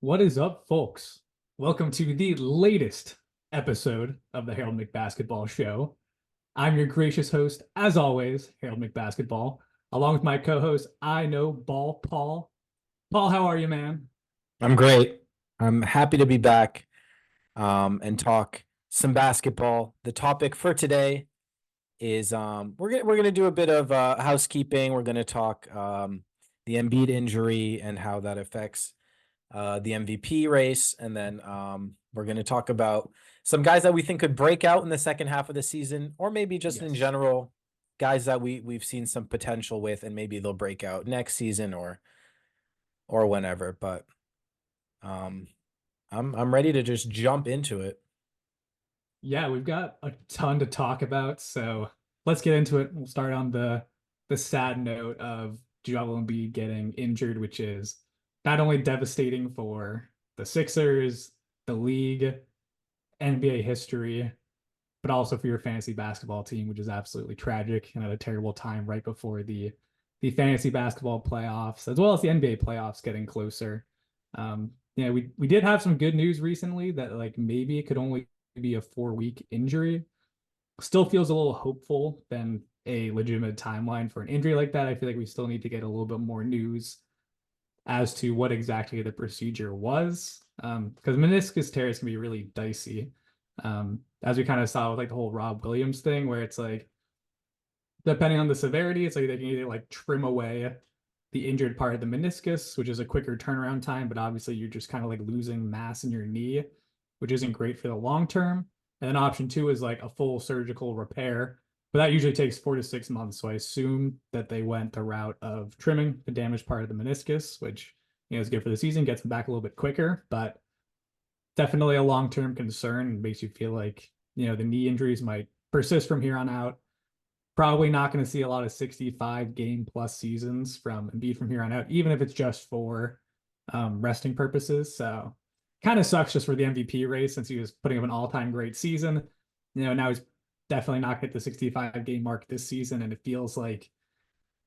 What is up, folks? Welcome to the latest episode of the Harold McBasketball Show. I'm your gracious host, as always, Harold McBasketball, along with my co-host, I know Ball Paul. Paul, how are you, man? I'm great. I'm happy to be back and talk some basketball. The topic for today is we're gonna do a bit of housekeeping. We're gonna talk the Embiid injury and how that affects the MVP race, and then we're gonna talk about some guys that we think could break out in the second half of the season, or maybe just in Yes. general, guys that we've seen some potential with, and maybe they'll break out next season or whenever. But um, I'm ready to just jump into it. Yeah, we've got a ton to talk about, so let's get into it. We'll start on the sad note of Joel Embiid getting injured, which is not only devastating for the Sixers, the league, NBA history, but also for your fantasy basketball team, which is absolutely tragic and at a terrible time right before the fantasy basketball playoffs, as well as the NBA playoffs getting closer. We did have some good news recently that like maybe it could only be a 4 week injury. Still feels a little hopeful than a legitimate timeline for an injury like that. I feel like we still need to get a little bit more news as to what exactly the procedure was. Because meniscus tears can be really dicey. As we kind of saw with like the whole Rob Williams thing, where it's like, depending on the severity, it's like they can either like trim away the injured part of the meniscus, which is a quicker turnaround time, but obviously you're just kind of like losing mass in your knee, which isn't great for the long term. And then option two is like a full surgical repair, but that usually takes 4 to 6 months. So I assume that they went the route of trimming the damaged part of the meniscus, which is good for the season, gets them back a little bit quicker, but definitely a long term concern and makes you feel like the knee injuries might persist from here on out. Probably not going to see a lot of 65 game plus seasons from Embiid from here on out, even if it's just for resting purposes. So kind of sucks just for the MVP race since he was putting up an all time great season. Now he's definitely not hit the 65 game mark this season, and it feels like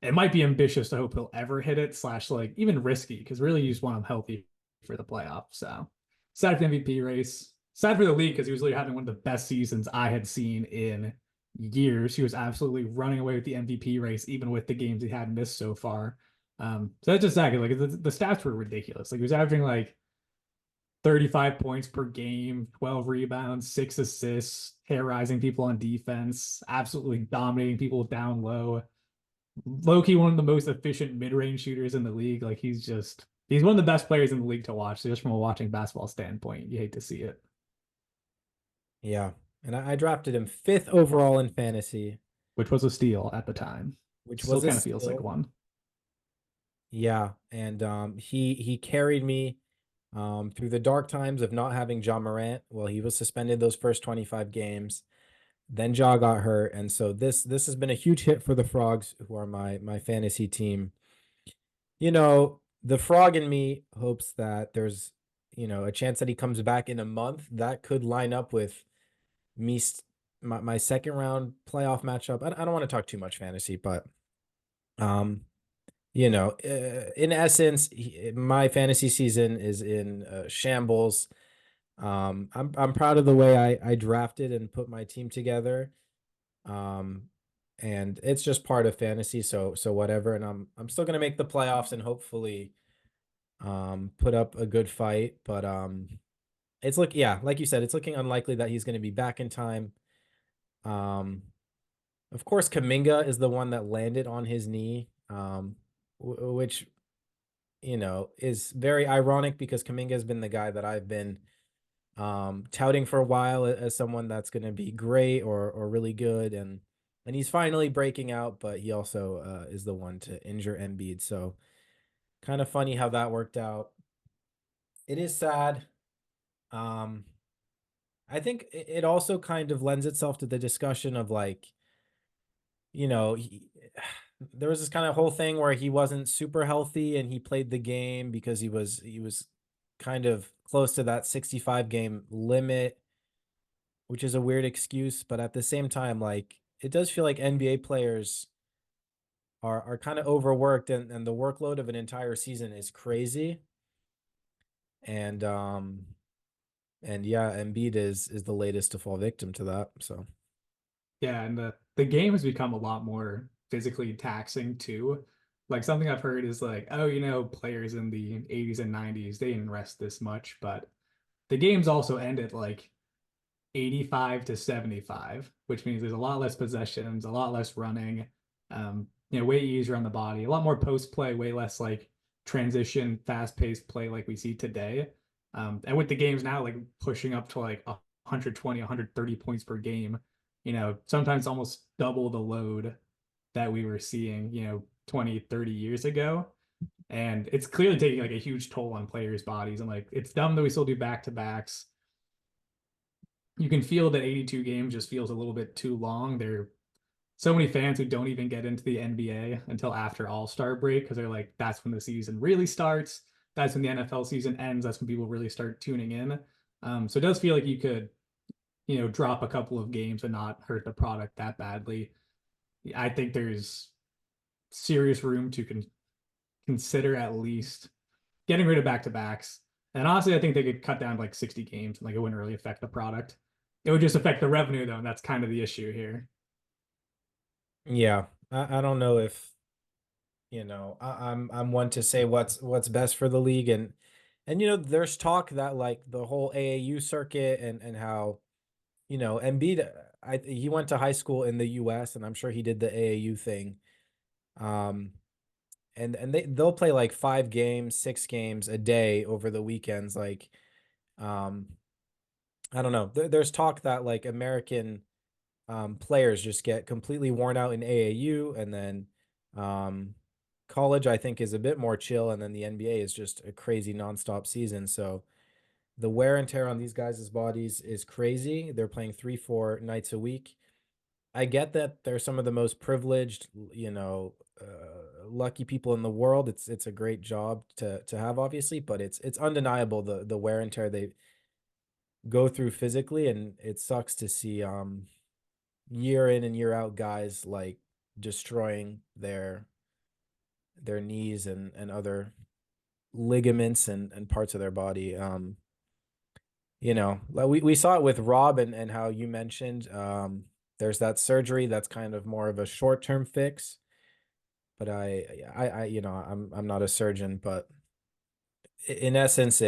it might be ambitious to hope he'll ever hit it, slash like even risky, because really you just want him healthy for the playoffs. So sad for the MVP race. Sad for the league because he was really having one of the best seasons I had seen in years. He was absolutely running away with the MVP race, even with the games he had missed so far. So that's just sad. Like the stats were ridiculous. Like he was averaging like 35 points per game, 12 rebounds, 6 assists, terrorizing people on defense, absolutely dominating people down low. Low-key one of the most efficient mid-range shooters in the league. Like he's one of the best players in the league to watch. So just from a watching basketball standpoint, you hate to see it. Yeah. And I drafted him fifth overall in fantasy, Which was a steal at the time. which Still was a kind of feels like steal. one. Yeah. And he carried me through the dark times of not having John Morant. Well, he was suspended those first 25 games. Then Ja got hurt. And so this has been a huge hit for the Frogs, who are my fantasy team. The frog in me hopes that there's a chance that he comes back in a month. That could line up with me my second round playoff matchup. I don't want to talk too much fantasy, but um in essence, my fantasy season is in shambles. I'm proud of the way I drafted and put my team together. Um and it's just part of fantasy, so whatever, and I'm still going to make the playoffs and hopefully put up a good fight, but yeah, like you said, it's looking unlikely that he's going to be back in time. Um Of course, Kuminga is the one that landed on his knee, which is very ironic because Kuminga has been the guy that I've been touting for a while as someone that's going to be great or really good, and he's finally breaking out, but he also is the one to injure Embiid. So kind of funny how that worked out. It is sad. Um, I think it also kind of lends itself to the discussion of like you know, he, there was this kind of whole thing where he wasn't super healthy and he played the game because he was kind of close to that 65 game limit, which is a weird excuse, but at the same time, like it does feel like NBA players are kind of overworked, and the workload of an entire season is crazy. and yeah, Embiid is the latest to fall victim to that. So Yeah, and the game has become a lot more physically taxing too. Like something I've heard is like, oh, players in the 80s and 90s, they didn't rest this much, but the games also ended like 85 to 75, which means there's a lot less possessions, a lot less running, way easier on the body, a lot more post play, way less like transition, fast paced play like we see today. And with the games now like pushing up to like 120, 130 points per game, sometimes almost double the load that we were seeing, 20, 30 years ago. And it's clearly taking like a huge toll on players' bodies. And like it's dumb that we still do back to backs. You can feel that 82 games just feels a little bit too long. There are so many fans who don't even get into the NBA until after All-Star break because they're like, that's when the season really starts. That's when the NFL season ends. That's when people really start tuning in. So it does feel like you could, drop a couple of games and not hurt the product that badly. I think there's serious room to consider at least getting rid of back-to-backs. And honestly, I think they could cut down like 60 games and like it wouldn't really affect the product. It would just affect the revenue though, and that's kind of the issue here. yeah, I don't know if I'm one to say what's best for the league, and there's talk that like the whole AAU circuit and how Embiid, he went to high school in the US, and I'm sure he did the AAU thing. Um, and they'll play like 5 games, 6 games a day over the weekends. Like, um, I don't know. There's talk that like American players just get completely worn out in AAU, and then um, college I think is a bit more chill, and then the NBA is just a crazy nonstop season. So the wear and tear on these guys' bodies is crazy. They're playing 3, 4 nights a week. I get that they're some of the most privileged, lucky people in the world. It's a great job to have, obviously, but it's undeniable the wear and tear they go through physically, and it sucks to see year in and year out guys like destroying their knees and other ligaments and parts of their body. Like we saw it with Rob, and how you mentioned there's that surgery that's kind of more of a short-term fix. But I'm not a surgeon, but in essence,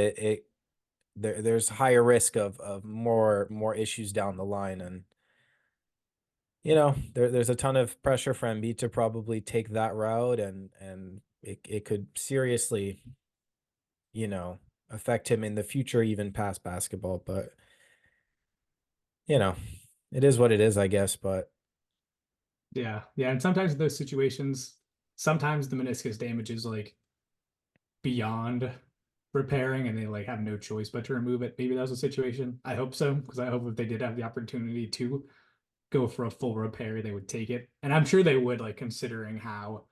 there's higher risk of more issues down the line, and there's a ton of pressure for Embiid to probably take that route, and it could seriously, you know, affect him in the future, even past basketball. But you know, it is what it is, I guess. But Yeah. Yeah. And sometimes in those situations, sometimes the meniscus damage is like beyond repairing and they like have no choice but to remove it. Maybe that was a situation. I hope so, because I hope if they did have the opportunity to go for a full repair, they would take it. And I'm sure they would, like considering how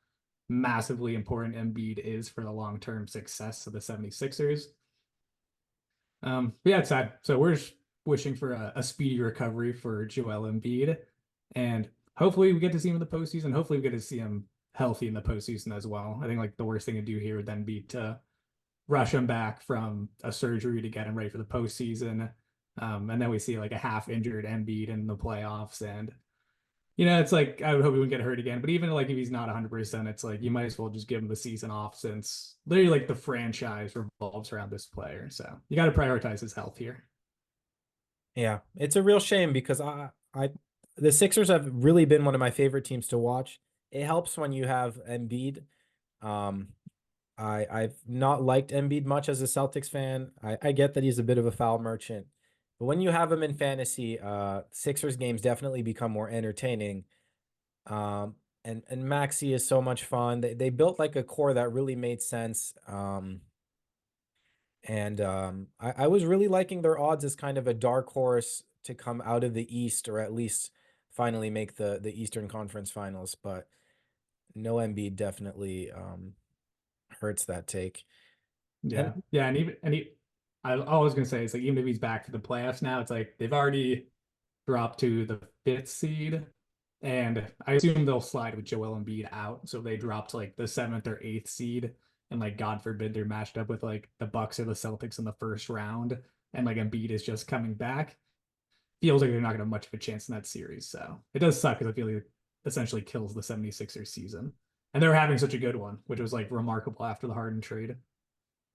massively important Embiid is for the long-term success of the 76ers. But yeah, it's sad. So we're just wishing for a speedy recovery for Joel Embiid. And hopefully we get to see him in the postseason. Hopefully we get to see him healthy in the postseason as well. I think like the worst thing to do here would then be to rush him back from a surgery to get him ready for the postseason. And then we see like a half injured Embiid in the playoffs. And, it's like I would hope he wouldn't get hurt again. But even like if he's not 100%, it's like you might as well just give him the season off since literally like the franchise revolves around this player. So you got to prioritize his health here. yeah, it's a real shame because the Sixers have really been one of my favorite teams to watch. It helps when you have Embiid. Um, I've not liked Embiid much as a Celtics fan. I get that he's a bit of a foul merchant, but when you have him in fantasy, Sixers games definitely become more entertaining. And Maxi is so much fun. They built like a core that really made sense. And I was really liking their odds as kind of a dark horse to come out of the East, or at least finally make the Eastern Conference Finals. But no Embiid definitely hurts that take. Yeah. And Yeah. I was gonna say it's like even if he's back for the playoffs now, it's like they've already dropped to the fifth seed. And I assume they'll slide with Joel Embiid out. So they dropped to like the seventh or eighth seed and like God forbid they're matched up with like the Bucks or the Celtics in the first round, and like Embiid is just coming back, feels like they're not going to have much of a chance in that series. So it does suck because I feel like it essentially kills the 76ers season. And they were having such a good one, which was like remarkable after the Harden trade.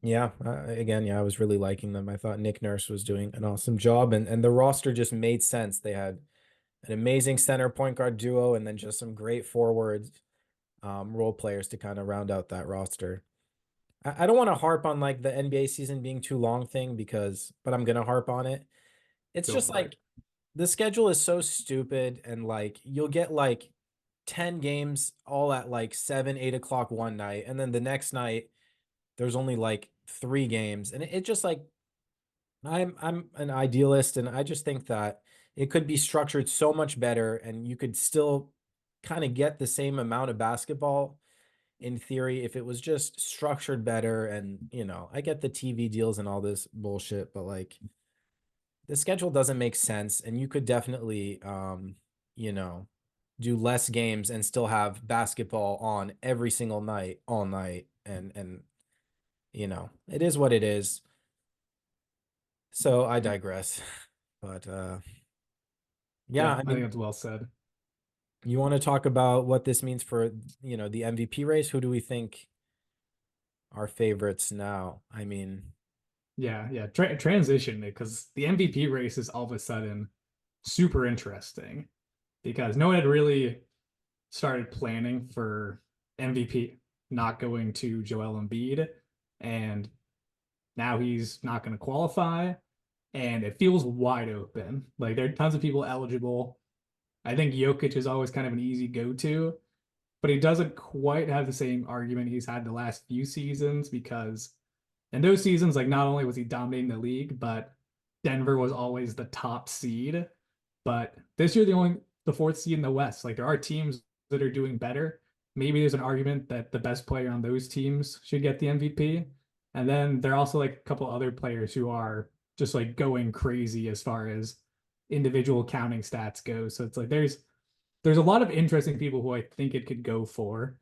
Yeah, again, yeah, I was really liking them. I thought Nick Nurse was doing an awesome job, and the roster just made sense. They had an amazing center point guard duo, and then just some great forwards, role players to kind of round out that roster. I don't want to harp on like the NBA season being too long thing but I'm gonna harp on it. It's Go just for like it. the schedule is so stupid, and like you'll get like 10 games all at like 7, 8 o'clock one night, and then the next night there's only like 3 games, and it just like I'm an idealist, and I just think that it could be structured so much better, and you could still kind of get the same amount of basketball in theory if it was just structured better. And I get the TV deals and all this bullshit, but like the schedule doesn't make sense, and you could definitely you know do less games and still have basketball on every single night all night. And it is what it is. So I digress. But yeah, Yeah, I I think mean, that's well said. you want to talk about what this means for the MVP race? Who do we think are favorites now? I mean, Yeah, yeah. Transition because the MVP race is all of a sudden super interesting because no one had really started planning for MVP not going to Joel Embiid, and now he's not going to qualify, and it feels wide open. Like there are tons of people eligible. I think Jokic is always kind of an easy go-to, but he doesn't quite have the same argument he's had the last few seasons because in those seasons, like not only was he dominating the league, but Denver was always the top seed. But this year, the fourth seed in the West. Like there are teams that are doing better. Maybe there's an argument that the best player on those teams should get the MVP. And then there are also like a couple other players who are just like going crazy as far as individual counting stats go. So it's like there's a lot of interesting people who I think it could go for.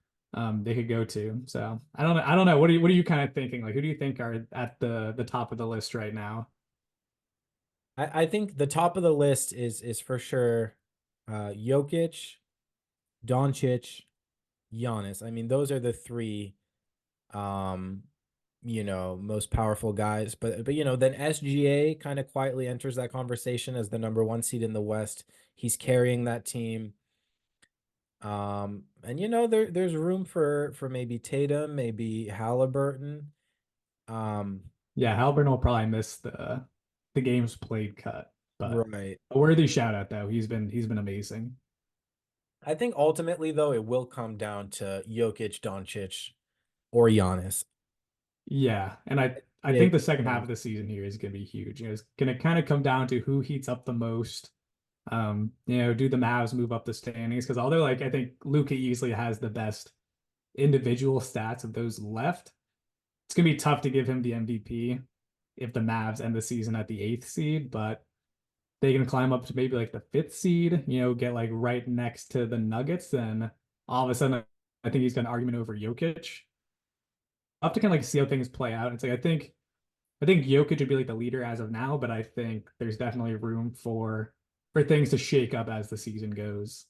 They could go to. So I don't know. I don't know. What are you kind of thinking? Like who do you think are at the top of the list right now? I think the top of the list is for sure Jokic, Doncic, Giannis. I mean, those are the three um most powerful guys. But then SGA kind of quietly enters that conversation as the number one seed in the West. He's carrying that team. And there's room for maybe Tatum, maybe Halliburton. Um, Yeah, Halburn will probably miss the games played cut, but right. a worthy shout out though. He's been amazing. I think ultimately though it will come down to Jokic, Doncic, or Giannis. Yeah, and I Yeah, think the second half of the season here is going to be huge. It's going to kind of come down to who heats up the most. Do the Mavs move up the standings? Because although like I think Luka easily has the best individual stats of those left, it's gonna be tough to give him the MVP if the Mavs end the season at the eighth seed, but they can climb up to maybe like the fifth seed, get like right next to the Nuggets, then all of a sudden I think he's got an argument over Jokic. I'll have to kind of like see how things play out. It's like I think Jokic would be like the leader as of now, but I think there's definitely room for things to shake up as the season goes.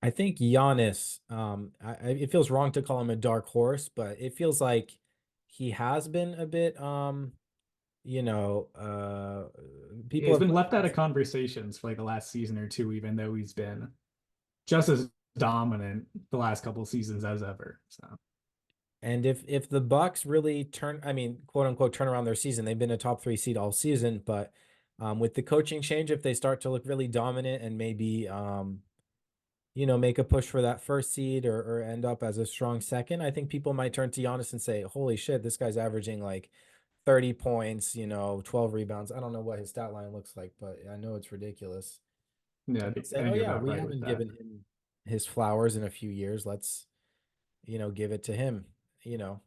I think Giannis, it feels wrong to call him a dark horse, but it feels like he has been a bit, you know, uh, Yeah, people he's have been put left him out of as, conversations for like the last season or two, even though he's been just as dominant the last couple of seasons as ever. So and if the Bucks really turn, I mean, quote unquote, turn around their season, they've been a top three seed all season, but with the coaching change, if they start to look really dominant and maybe, make a push for that first seed, or end up as a strong second, I think people might turn to Giannis and say, holy shit, this guy's averaging like 30 points, 12 rebounds. I don't know what his stat line looks like, but I know it's ridiculous. yeah, And they'll I say, oh, think you're yeah, about we right with haven't that. given him his flowers in a few years. Let's, give it to him. You know,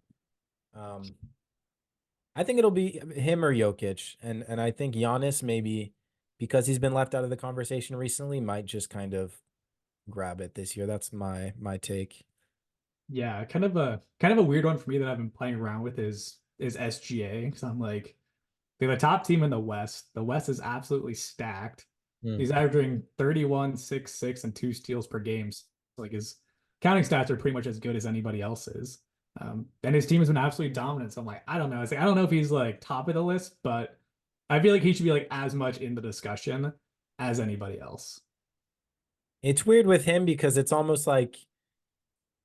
um, I think it'll be him or Jokic. And I think Giannis, maybe because he's been left out of the conversation recently, might just kind of grab it this year. That's my take. Yeah, kind of a weird one for me that I've been playing around with is SGA because I'm like they're the top team in the West. The West is absolutely stacked. Hmm. He's averaging 31, 6, 6, and 2 steals per game. So, like his counting stats are pretty much as good as anybody else's. And his team has been absolutely dominant. So I'm like, I don't know. It's like I don't know if he's like top of the list, but I feel like he should be like as much in the discussion as anybody else. It's weird with him because it's almost like,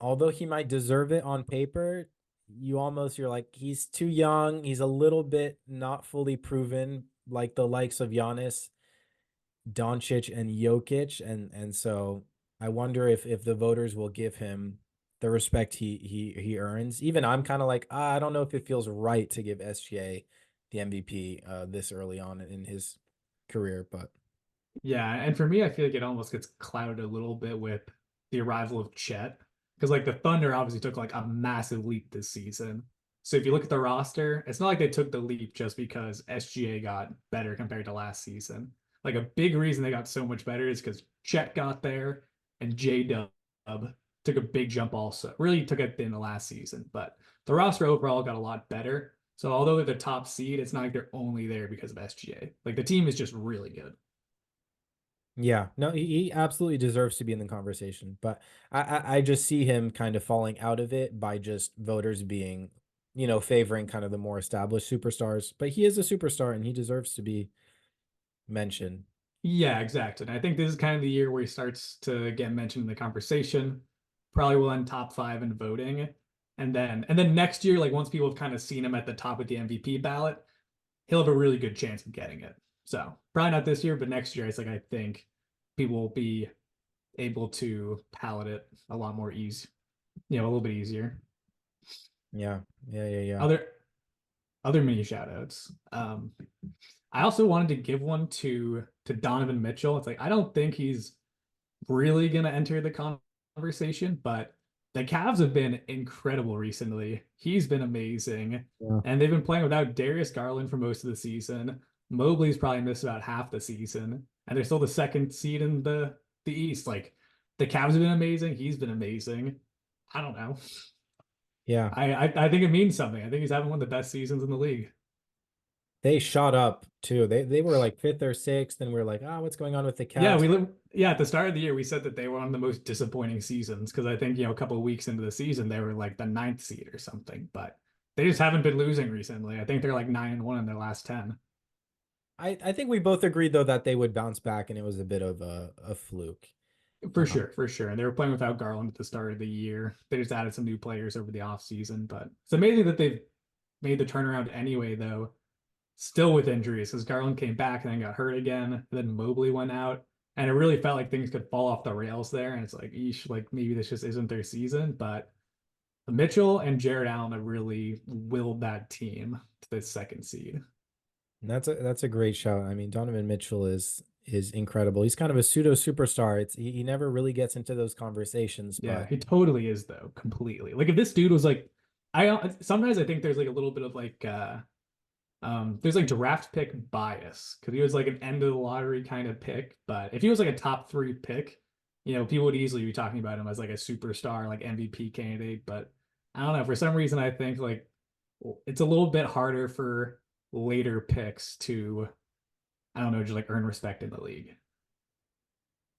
although he might deserve it on paper, you're like, he's too young. He's a little bit not fully proven, like the likes of Giannis, Doncic, and Jokic, and so I wonder if the voters will give him the respect he earns. Even I'm kind of like, I don't know if it feels right to give SGA the MVP this early on in his career, but Yeah, and for me, I feel like it almost gets clouded a little bit with the arrival of Chet. Because like the Thunder obviously took like a massive leap this season. So if you look at the roster, it's not like they took the leap just because SGA got better compared to last season. Like a big reason they got so much better is because Chet got there and J-Dub took a big jump also. Really took it in the last season, but the roster overall got a lot better. So although they're the top seed, it's not like they're only there because of SGA. Like the team is just really good. yeah, no, he absolutely deserves to be in the conversation. But I just see him kind of falling out of it by just voters being, favoring kind of the more established superstars. But he is a superstar and he deserves to be mentioned. Yeah, exactly. And I think this is kind of the year where he starts to get mentioned in the conversation. Probably will end top five in voting. And then next year, like once people have kind of seen him at the top of the MVP ballot, he'll have a really good chance of getting it. So probably not this year, but next year, it's like I think people will be able to palate it a lot more easy, a little bit easier. Yeah, yeah, yeah, yeah. Other other mini shout outs. I also wanted to give one to Donovan Mitchell. It's like I don't think he's really going to enter the conversation, but the Cavs have been incredible recently. He's been amazing. Yeah. And they've been playing without Darius Garland for most of the season. Mobley's probably missed about half the season, and they're still the second seed in the East. Like the Cavs have been amazing. He's been amazing. I don't know. Yeah. I think it means something. I think he's having one of the best seasons in the league. They shot up too. They were like fifth or sixth, and we are like, what's going on with the Yeah, Cavs? at the start of the year we said that they were one of the most disappointing seasons because I think, a couple of weeks into the season they were like the ninth seed or something, but they just haven't been losing recently. I think they're like 9-1 in their last 10. I think we both agreed though that they would bounce back, and it was a bit of a fluke. For Uh, sure, for sure. And they were playing without Garland at the start of the year. They just added some new players over the offseason, but it's amazing that they've made the turnaround anyway, though, still with injuries because Garland came back and then got hurt again. And then Mobley went out. And it really felt like things could fall off the rails there. And it's like, eesh, like maybe this just isn't their season. But Mitchell and Jared Allen have really willed that team to the second seed. that's a great shout. I mean, Donovan Mitchell is incredible. He's kind of a pseudo superstar. He never really gets into those conversations, Yeah, but he totally is though, completely. Like if this dude was like, I sometimes I think there's like a little bit of like there's like draft pick bias because he was like an end of the lottery kind of pick. But if he was like a top three pick, people would easily be talking about him as like a superstar, like MVP candidate. But I don't know. For some reason, I think like it's a little bit harder for later picks to, I don't know, just like earn respect in the league.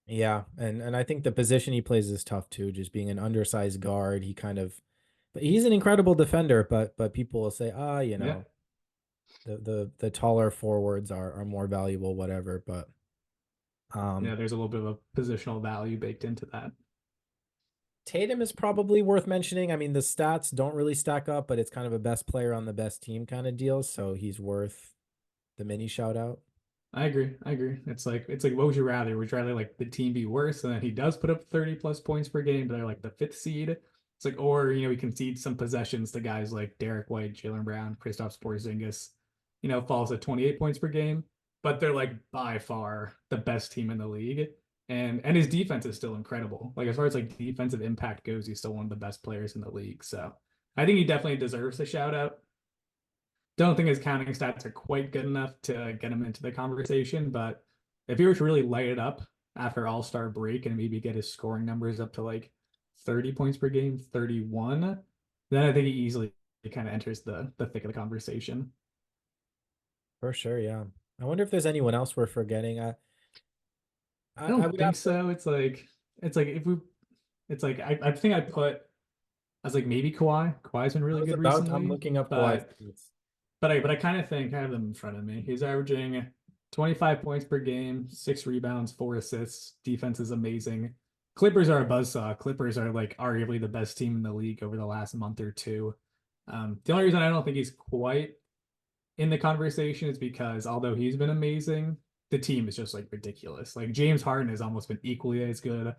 yeah, and I think the position he plays is tough too. Just being an undersized guard, but he's an incredible defender. But people will say, Yeah. the taller forwards are more valuable, whatever. But Yeah. um, There's a little bit of a positional value baked into that. Tatum is probably worth mentioning. I mean, the stats don't really stack up, but it's kind of a best player on the best team kind of deal. So he's worth the mini shout out. I agree. I agree. It's like what would you rather? Would you rather like the team be worse and then he does put up 30 plus points per game, but they're like the fifth seed? It's like, or he concedes some possessions to guys like Derek White, Jalen Brown, Kristaps Porzingis, falls at 28 points per game, but they're like by far the best team in the league. And his defense is still incredible. Like as far as like defensive impact goes, he's still one of the best players in the league. So I think he definitely deserves a shout out. Don't think his counting stats are quite good enough to get him into the conversation, but if he were to really light it up after All-Star break and maybe get his scoring numbers up to like 30 points per game, 31, then I think he easily kind of enters the thick of the conversation. For sure, yeah. I wonder if there's anyone else we're forgetting. I I I don't would think have to. so. It's like if we it's like I think I put I was like maybe Kawhi. Kawhi's been I really was good about. I'm recently, looking up Kawhi's but tweets. but I kind of think I have them in front of me. He's averaging 25 points per game, 6 rebounds, 4 assists. Defense is amazing. Clippers are a buzzsaw. Clippers are like arguably the best team in the league over the last month or two. The only reason I don't think he's quite in the conversation is because although he's been amazing, the team is just like ridiculous. Like James Harden has almost been equally as good.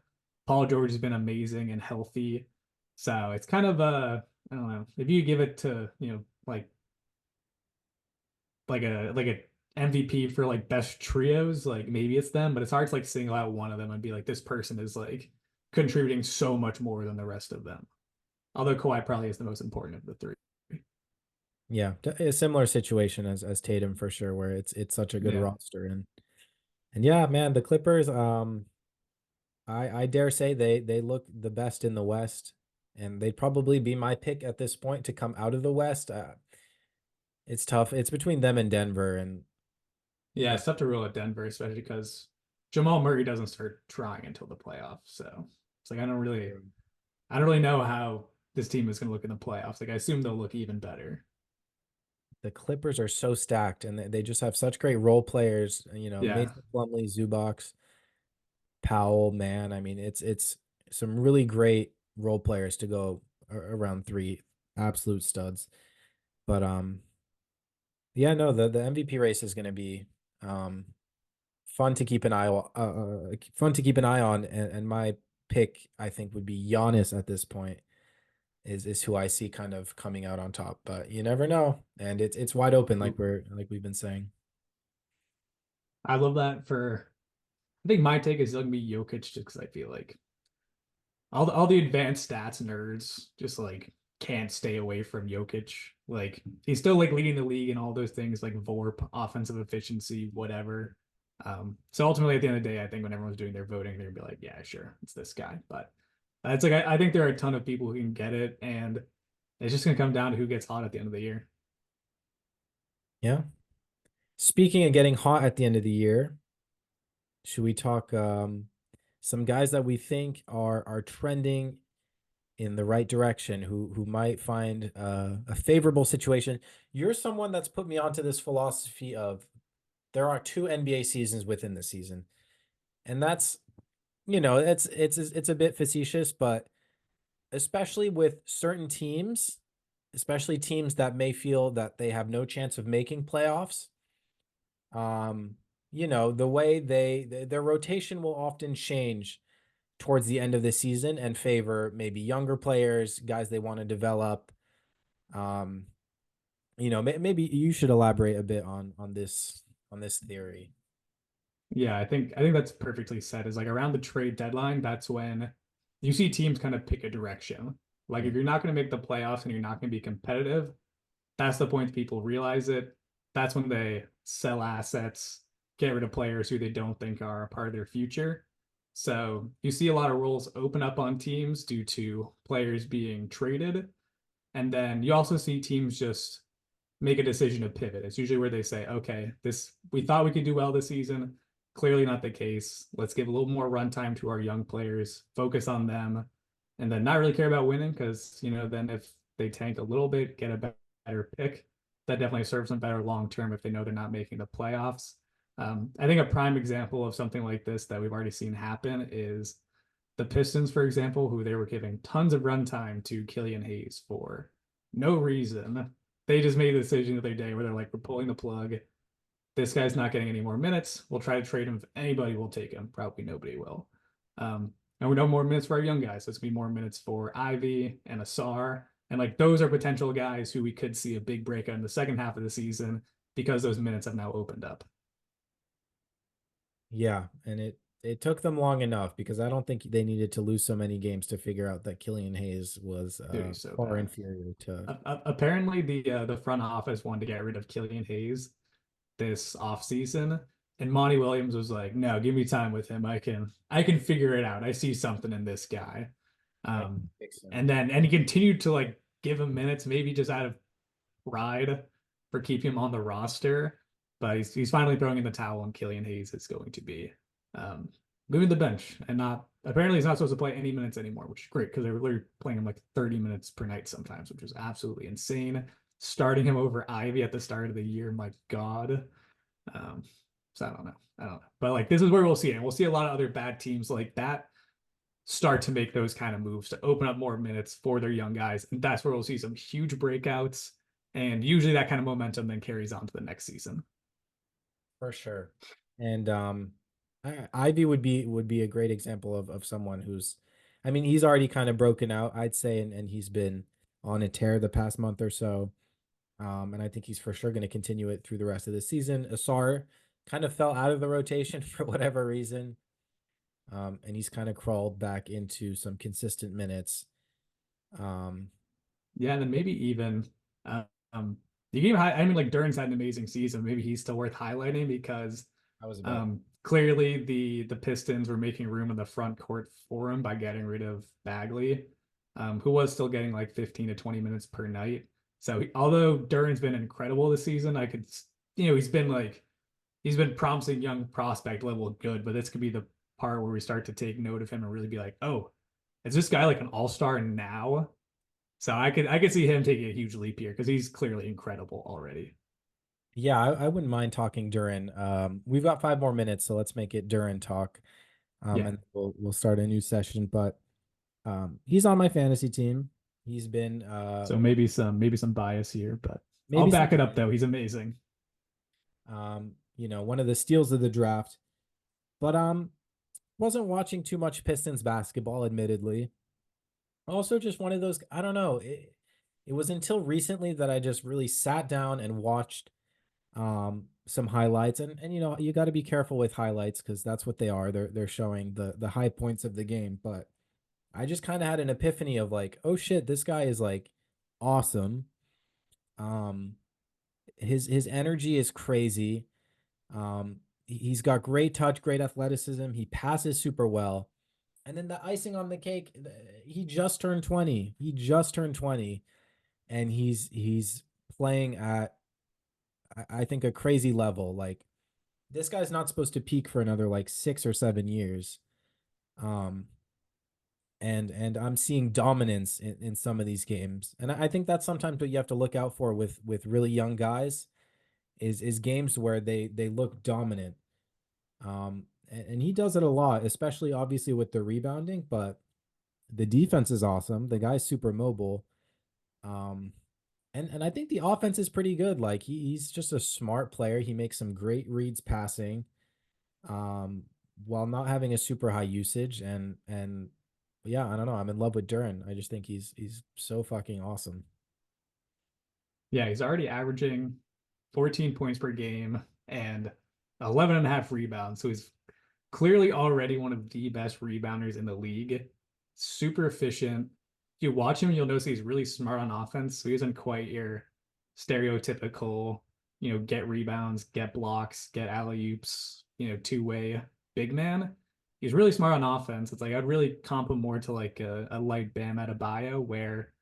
Paul George has been amazing and healthy. So it's kind of I don't know. If you give it to, like a MVP for like best trios, like maybe it's them, but it's hard to like single out one of them and be like this person is like contributing so much more than the rest of them. Although Kawhi probably is the most important of the three. Yeah, a similar situation as Tatum for sure, where it's such a good Yeah. roster. And yeah, man, the Clippers, I dare say they look the best in the West, and they'd probably be my pick at this point to come out of the West. It's tough. It's between them and Denver, and Yeah, yeah, it's tough to rule at Denver, especially because Jamal Murray doesn't start trying until the playoffs. So it's like I don't really know how this team is gonna look in the playoffs. Like I assume they'll look even better. the Clippers are so stacked, and they just have such great role players. Yeah. Mason Plumlee, Zubac, Powell, man. I mean, it's some really great role players to go around three absolute studs. But yeah, no, the MVP race is going to be um fun to keep an eye on. Fun to keep an eye on, and my pick I think would be Giannis at this point. Is who I see kind of coming out on top, but you never know, and it's wide open like we've been saying. I love that for I think my take is gonna be Jokic just because I feel like all the advanced stats nerds just like can't stay away from Jokic. Like he's still like leading the league and all those things like VORP, offensive efficiency, whatever. So ultimately at the end of the day, I think when everyone's doing their voting, they're gonna be like, yeah, sure, it's this guy. But it's like I think there are a ton of people who can get it, and it's just gonna come down to who gets hot at the end of the year. Yeah. Speaking of getting hot at the end of the year, should we talk some guys that we think are trending in the right direction, who might find a favorable situation? You're someone that's put me onto this philosophy of there are two NBA seasons within the season, and that's it's a bit facetious, but especially with certain teams, especially teams that may feel that they have no chance of making playoffs. Um, the way their rotation will often change towards the end of the season and favor maybe younger players, guys they want to develop. Um, maybe you should elaborate a bit on this theory. Yeah, I think that's perfectly said. Is like around the trade deadline, that's when you see teams kind of pick a direction. Like Yeah. if you're not going to make the playoffs and you're not going to be competitive, that's the point people realize it. That's when they sell assets, get rid of players who they don't think are a part of their future. So you see a lot of roles open up on teams due to players being traded. And then you also see teams just make a decision to pivot. It's usually where they say, okay, this we thought we could do well this season. Clearly not the case. Let's give a little more runtime to our young players, focus on them, and then not really care about winning because, then if they tank a little bit, get a better pick, that definitely serves them better long term if they know they're not making the playoffs. I think a prime example of something like this that we've already seen happen is the Pistons, for example, who they were giving tons of runtime to Killian Hayes for no reason. They just made a decision the other day where they're like, we're pulling the plug. This guy's not getting any more minutes. We'll try to trade him. If anybody will take him, probably nobody will. And we know more minutes for our young guys. So it's gonna be more minutes for Ivy and Asar. And like those are potential guys who we could see a big breakout in the second half of the season because those minutes have now opened up. Yeah, and it took them long enough because I don't think they needed to lose so many games to figure out that Killian Hayes was Dude, he's so far bad. inferior to. Apparently, the front office wanted to get rid of Killian Hayes this offseason. And Monty Williams was like, no, give me time with him. I can figure it out. I see something in this guy. I Um, think so. and he continued to like give him minutes, maybe just out of pride for keeping him on the roster. But he's finally throwing in the towel, and Killian Hayes is going to be um, moving the bench and not apparently he's not supposed to play any minutes anymore, which is great because they were literally playing him like 30 minutes per night sometimes, which is absolutely insane. Starting him over Ivy at the start of the year, my God. Um, so I don't know. I don't know. But like this is where we'll see it. And we'll see a lot of other bad teams like that start to make those kind of moves to open up more minutes for their young guys. And that's where we'll see some huge breakouts. And usually that kind of momentum then carries on to the next season. For sure. And Ivy would be a great example of someone who's, I mean, he's already kind of broken out, I'd say, and he's been on a tear the past month or so. And I think he's for sure going to continue it through the rest of the season. Asar kind of fell out of the rotation for whatever reason. And he's kind of crawled back into some consistent minutes. Um, Yeah, and then maybe even um you can even I mean like Dern's had an amazing season. Maybe he's still worth highlighting because I was about clearly the Pistons were making room in the front court for him by getting rid of Bagley, who was still getting like 15 to 20 minutes per night. So although Duran's been incredible this season, I could he's been promising young prospect level good, but this could be the part where we start to take note of him and really be like, oh, is this guy like an all-star now? So I could see him taking a huge leap here because he's clearly incredible already. Yeah, I wouldn't mind talking Duran. We've got 5 more minutes, so let's make it Duran talk. Yeah. And we'll start a new session. But he's on my fantasy team. He's been So maybe some bias here, but I'll maybe some back it up though. He's amazing. one of the steals of the draft. But wasn't watching too much Pistons basketball, admittedly. Also, just one of those. I don't know. It was until recently that I just really sat down and watched some highlights, and you got to be careful with highlights because that's what they are. They're showing the high points of the game. But I just kind of had an epiphany of like, oh shit, this guy is like awesome. Um, his energy is crazy. He's got great touch, great athleticism. He passes super well. And then the icing on the cake, he just turned 20. He just turned 20 and he's playing at I think a crazy level. Like this guy's not supposed to peak for another like 6 or 7 years. Um and I'm seeing dominance in some of these games. And I think that's sometimes what you have to look out for with really young guys is games where they look dominant. And he does it a lot, especially obviously with the rebounding, but the defense is awesome. The guy's super mobile. Um, and I think the offense is pretty good. Like he's just a smart player. He makes some great reads passing, um, while not having a super high usage. And yeah, I don't know. I'm in love with Duran. I just think he's so fucking awesome. Yeah, he's already averaging 14 points per game and 11 and a half rebounds. So he's clearly already one of the best rebounders in the league. Super efficient. If you watch him, you'll notice he's really smart on offense. So he isn't quite your stereotypical, get rebounds, get blocks, get alley-oops, two-way big man. He's really smart on offense. It's like I'd really comp him more to like a light Bam Adebayo where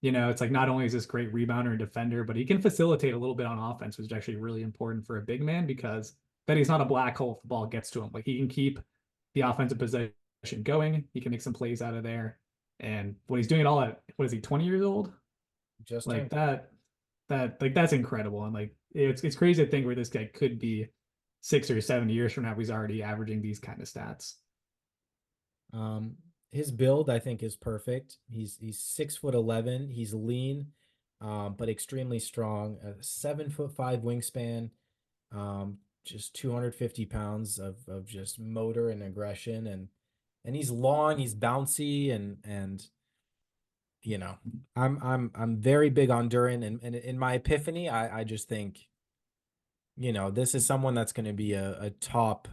it's like not only is this great rebounder and defender, but he can facilitate a little bit on offense, which is actually really important for a big man because then he's not a black hole if the ball gets to him. Like he can keep the offensive possession going. He can make some plays out of there. And when he's doing it all at what is he, 20 years old? Just Like turned. that's incredible. And like it's crazy to think where this guy could be 6 or 7 years from now. He's already averaging these kind of stats. Um, his build I think is perfect. He's 6'11". He's lean, but extremely strong. A 7'5" wingspan. Just 250 pounds of just motor and aggression, and he's long. He's bouncy, and you know, I'm very big on Duran, and in my epiphany, I just think this is someone that's going to be a top.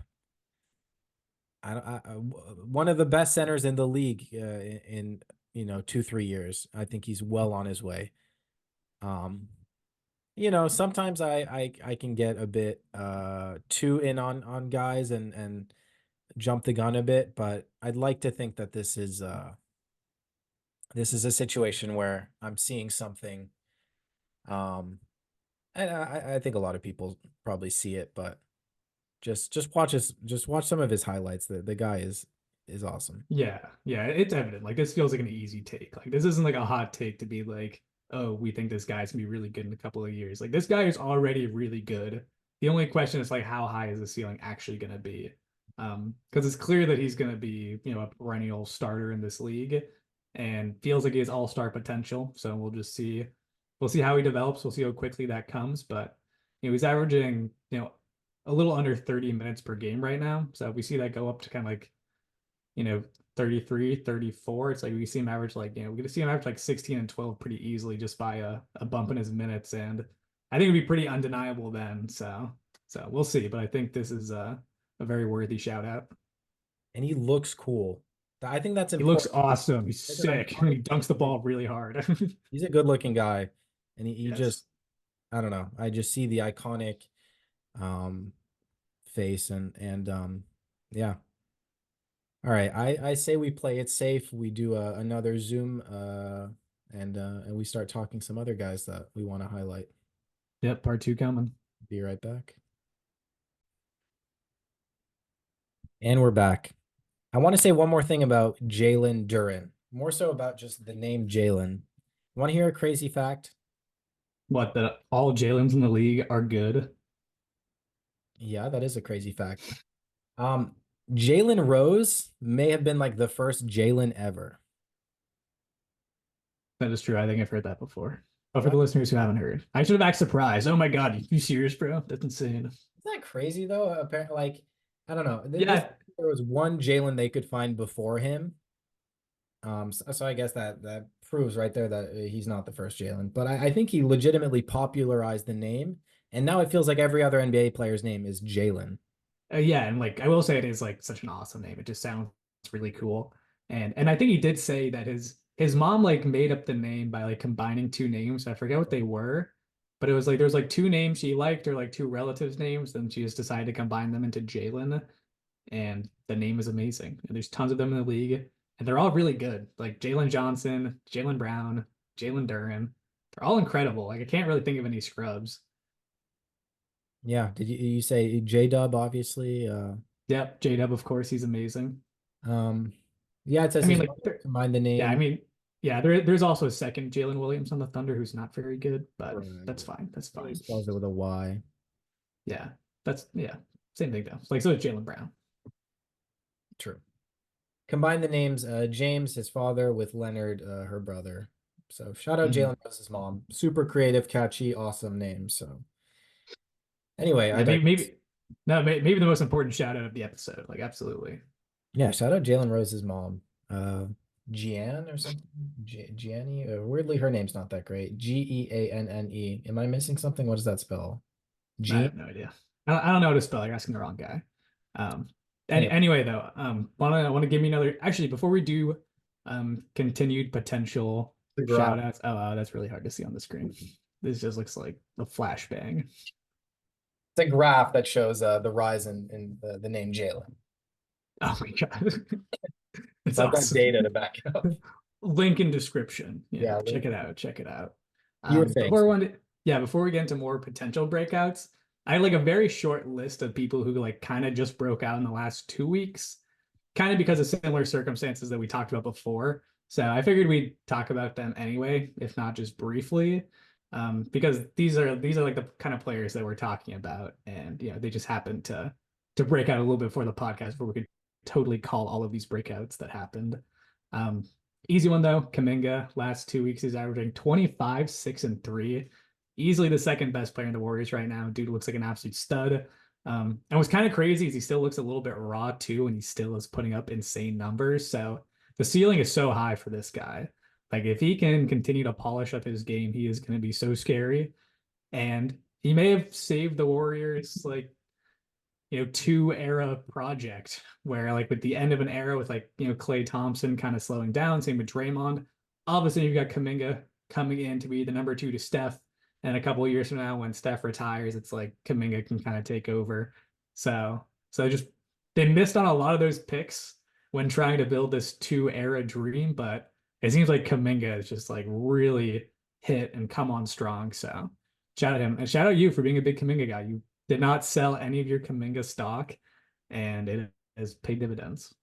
One of the best centers in the league in 2-3 years. I think he's well on his way. Um, sometimes I can get a bit too in on guys and jump the gun a bit, but I'd like to think that this is this is a situation where I'm seeing something. Um, and I think a lot of people probably see it, but just watch some of his highlights. The guy is awesome. Yeah, yeah, it's evident. Like this feels like an easy take. Like this isn't like a hot take to be like, oh, we think this guy's gonna be really good in a couple of years. Like this guy is already really good. The only question is like how high is the ceiling actually gonna be? Because it's clear that he's gonna be, a perennial starter in this league and feels like he has all-star potential. So we'll just see. We'll see how he develops. We'll see how quickly that comes. But he's averaging, a little under 30 minutes per game right now. So if we see that go up to kind of like you know, 33, 34. It's like we see him average like, we're gonna see him average like 16 and 12 pretty easily just by a bump in his minutes. And I think it'd be pretty undeniable then. So we'll see. But I think this is a very worthy shout out. And he looks cool. I think that's He looks important. awesome. He's Like an sick. iconic He dunks the ball really hard. He's a good looking guy. And he just, Yes. I don't know. I just see the iconic um face and yeah. All right. I say we play it safe. We do another Zoom and we start talking some other guys that we want to highlight. Yep, part two coming. Be right back. And we're back. I want to say one more thing about Jalen Duren, more so about just the name Jalen. Want to hear a crazy fact? What, that all Jalen's in the league are good? Yeah, that is a crazy fact. Um, Jalen Rose may have been like the first Jalen ever. That is true. I think I've heard that before. But for Right? the listeners who haven't heard, I should have asked surprise. Oh my God, you serious, bro? That's insane. Isn't that crazy though? Apparently, like I don't know. This Yeah, there was one Jalen they could find before him. So I guess that proves right there that he's not the first Jalen. But I think he legitimately popularized the name, and now it feels like every other NBA player's name is Jalen. yeah, and like I will say it is like such an awesome name. It just sounds really cool. And I think he did say that his mom like made up the name by like combining two names. I forget what they were, but it was like there's like two names she liked or like two relatives' names, then she just decided to combine them into Jalen. And the name is amazing. And there's tons of them in the league, and they're all really good. Like Jalen Johnson, Jalen Brown, Jalen Duren. They're all incredible. Like I can't really think of any scrubs. Yeah. Did you say J Dub? Obviously. Yep, J-Dub, of course, he's amazing. Um, yeah. It says I mean, his like, mother combined the yeah, I name. mean, yeah, there's also a second Jalen Williams on the Thunder who's not very good, but Correct. that's fine. That's He fine. spells it with a Y. Yeah, yeah, same thing though. Like so is Jalen Brown. True. Combine the names James, his father, with Leonard, her brother. So shout out Mhm. Jalen Rose's mom. Super creative, catchy, awesome name. So anyway, I Yeah, maybe digress. maybe no, maybe the most important shout out of the episode. Like absolutely. Yeah, shout out Jalen Rose's mom. Gianne or something. Gianni. Weirdly, her name's not that great. Geanne. Am I missing something? What does that spell? I Jean. have no idea. I don't know how to spell. You're asking the wrong guy. Um, Anyway, anyway though, wanna give me another. Actually, before we do, continued potential the shout graph. outs. Oh, that's really hard to see on the screen. This just looks like a flashbang. It's a graph that shows the rise in the name Jalen. Oh my God. It's So I've got awesome. data to back it up. Link in description. Yeah, Check link. it out. Check it out. You were saying Before so. one, yeah, before we get into more potential breakouts, I had like a very short list of people who like kind of just broke out in the last 2 weeks, kind of because of similar circumstances that we talked about before. So I figured we'd talk about them anyway, if not just briefly, because these are like the kind of players that we're talking about, and they just happened to break out a little bit before the podcast, where we could totally call all of these breakouts that happened. Um, Easy one though, Kuminga. Last 2 weeks, he's averaging 25, 6, and 3. Easily the second best player in the Warriors right now. Dude looks like an absolute stud. And what's kind of crazy is he still looks a little bit raw too, and he still is putting up insane numbers. So the ceiling is so high for this guy. Like if he can continue to polish up his game, he is going to be so scary. And he may have saved the Warriors like two era project where like with the end of an era with like Clay Thompson kind of slowing down, same with Draymond. All of a sudden you've got Kuminga coming in to be the number two to Steph. And a couple of years from now, when Steph retires, it's like Kuminga can kind of take over. So just they missed on a lot of those picks when trying to build this two era dream, but it seems like Kuminga is just like really hit and come on strong. So shout out him and shout out you for being a big Kuminga guy. You did not sell any of your Kuminga stock, and it has paid dividends.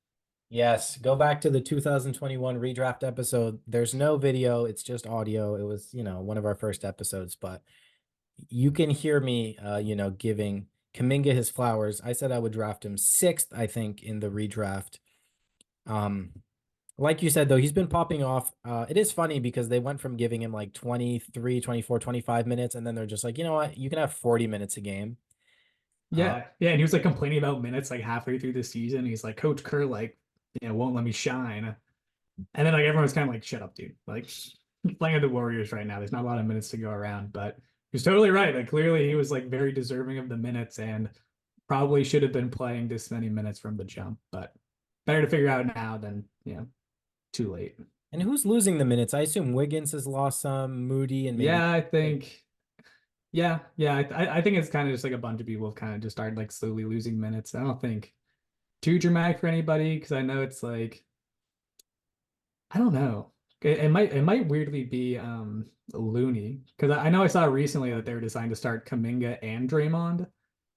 Yes, go back to the 2021 redraft episode. There's no video, it's just audio. It was, one of our first episodes, but you can hear me, giving Kuminga his flowers. I said I would draft him sixth, I think, in the redraft. Um, like you said, though, he's been popping off. It is funny because they went from giving him like 23, 24, 25 minutes, and then they're just like, you know what? You can have 40 minutes a game. Uh, Yeah, yeah, and he was like complaining about minutes like halfway through the season. He's like, Coach Kerr, like, won't let me shine. And then like everyone's kind of like, shut up, dude. Like playing with the Warriors right now. There's not a lot of minutes to go around, but he's totally right. Like clearly he was like very deserving of the minutes and probably should have been playing this many minutes from the jump, but better to figure out now than, too late. and who's losing the minutes? I assume Wiggins has lost some, Moody, and maybe. Yeah, I think yeah. I think it's kind of just like a bunch of people have kind of just started like slowly losing minutes. I don't think too dramatic for anybody because I know it's like I don't know. It might weirdly be Looney because I know I saw recently that they were deciding to start Kuminga and Draymond,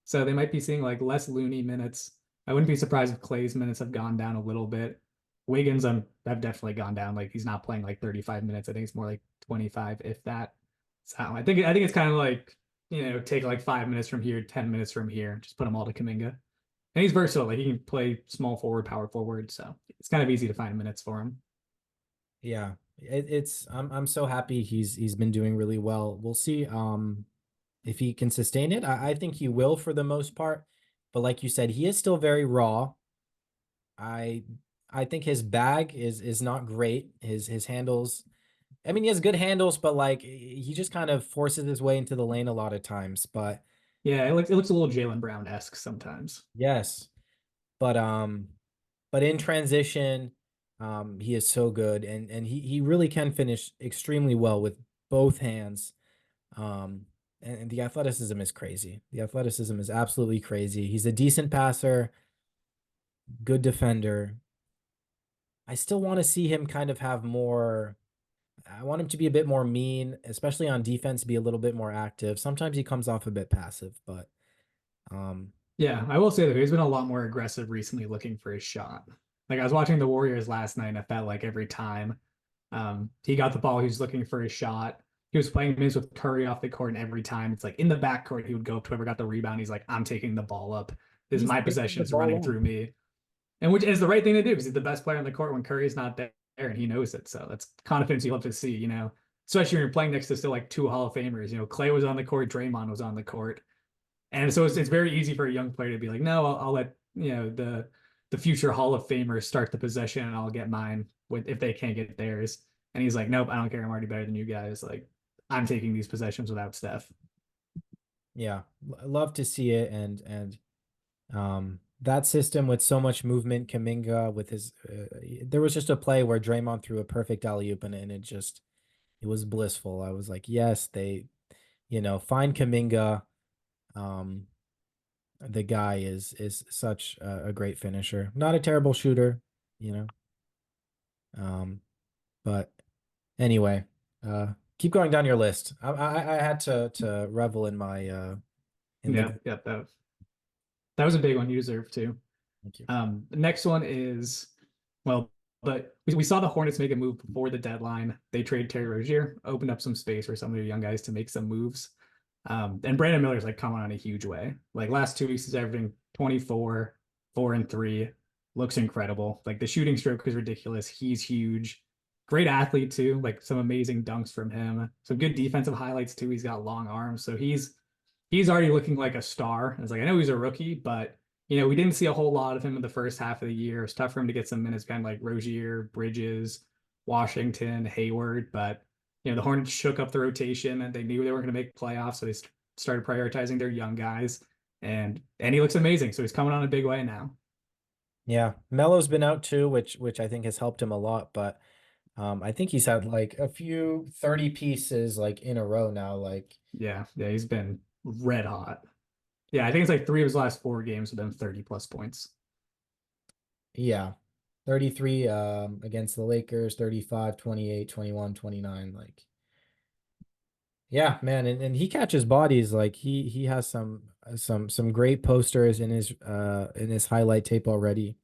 so they might be seeing like less Looney minutes. I wouldn't be surprised if Clay's minutes have gone down a little bit. Wiggins have definitely gone down. Like he's not playing like 35 minutes. I think it's more like 25, if that. So I think it's kind of like take like 5 minutes from here, 10 minutes from here, just put them all to Kuminga. And he's versatile. Like he can play small forward, power forward. So it's kind of easy to find minutes for him. Yeah, I'm so happy he's been doing really well. We'll see if he can sustain it. I think he will for the most part. But like you said, he is still very raw. I I think his bag is not great. His handles, I mean, he has good handles, but like he just kind of forces his way into the lane a lot of times. But Yeah, it looks a little Jalen Brown-esque sometimes. yes, but in transition, he is so good, and he really can finish extremely well with both hands. And the athleticism is crazy. The athleticism is absolutely crazy. He's a decent passer, good defender. I still want to see him kind of have more. I want him to be a bit more mean, especially on defense, be a little bit more active. Sometimes he comes off a bit passive, but um, Yeah, I will say that he's been a lot more aggressive recently looking for his shot. Like I was watching the Warriors last night, and I felt like every time he got the ball, he was looking for his shot. He was playing minutes with Curry off the court, and every time it's like in the backcourt, he would go up to whoever got the rebound. He's like, I'm taking the ball up. This is he's my picking possession. the It's running ball through up. me. And which is the right thing to do because he's the best player on the court when Curry's not there and he knows it. So that's confidence you love to see, especially when you're playing next to still like two Hall of Famers. Clay was on the court, Draymond was on the court. And so it's very easy for a young player to be like, no, I'll let the future Hall of Famers start the possession and I'll get mine if they can't get theirs. And he's like, nope, I don't care. I'm already better than you guys. Like I'm taking these possessions without Steph. Yeah, love to see it, and that system with so much movement, Kuminga with his, there was just a play where Draymond threw a perfect alley oop and it was blissful. I was like, yes, they, find Kuminga. Um, the guy is such a great finisher. Not a terrible shooter, you know. Um, but anyway, keep going down your list. I had to revel in my in the. Yeah, yeah, that was a big one you deserve too. Thank you. The next one is, well, but we saw the Hornets make a move before the deadline. They trade Terry Rozier, opened up some space for some of your young guys to make some moves. And Brandon Miller's like coming on a huge way. Like last 2 weeks is averaging 24, 4 and 3, looks incredible. Like the shooting stroke is ridiculous. He's huge. Great athlete too. Like some amazing dunks from him. Some good defensive highlights too. He's got long arms. So he's already looking like a star. It's like I know he's a rookie, but we didn't see a whole lot of him in the first half of the year. It's tough for him to get some minutes behind like Rozier, Bridges, Washington, Hayward, but the Hornets shook up the rotation and they knew they weren't going to make playoffs, so they started prioritizing their young guys. And he looks amazing, so he's coming on a big way now. Yeah, Melo's been out too, which I think has helped him a lot. But I think he's had like a few 30 pieces like in a row now. Like, Yeah, yeah, he's been red hot. Yeah, I think it's like 3 of his last 4 games have been 30 plus points. yeah. 33 against the Lakers, 35, 28, 21, 29. Like, yeah, man, and he catches bodies. Like he has some great posters in his highlight tape already.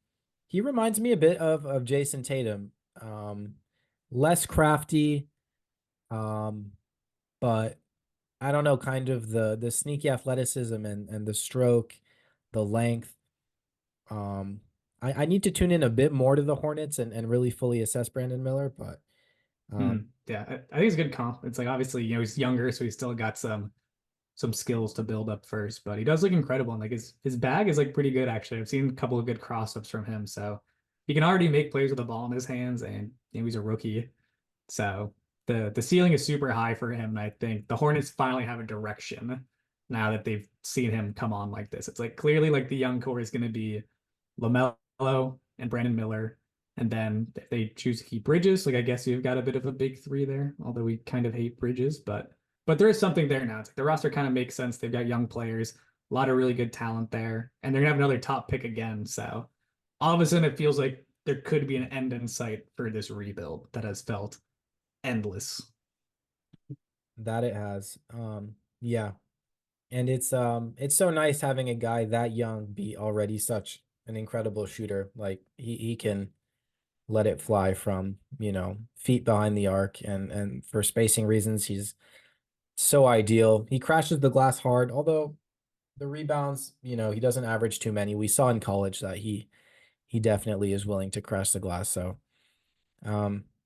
He reminds me a bit of Jason Tatum. Less crafty, um, but I don't know, kind of the sneaky athleticism and the stroke, the length. Um, I need to tune in a bit more to the Hornets and really fully assess Brandon Miller, but Hmm. Yeah, I think it's a good comp. It's like obviously, he's younger, so he's still got some skills to build up first, but he does look incredible. And like his bag is like pretty good actually. I've seen a couple of good cross-ups from him. So he can already make plays with the ball in his hands, and he's a rookie. So the ceiling is super high for him. And I think the Hornets finally have a direction now that they've seen him come on like this. It's like clearly like the young core is going to be LaMelo and Brandon Miller. And then if they choose to keep Bridges, like I guess you've got a bit of a big three there, although we kind of hate Bridges, but there is something there now. It's like the roster kind of makes sense. They've got young players, a lot of really good talent there, and they're gonna have another top pick again. So all of a sudden it feels like there could be an end in sight for this rebuild that has felt endless. that it has. Yeah. And it's so nice having a guy that young be already such an incredible shooter. Like he can let it fly from, feet behind the arc, and for spacing reasons, he's so ideal. He crashes the glass hard, although the rebounds, he doesn't average too many. We saw in college that he definitely is willing to crash the glass. So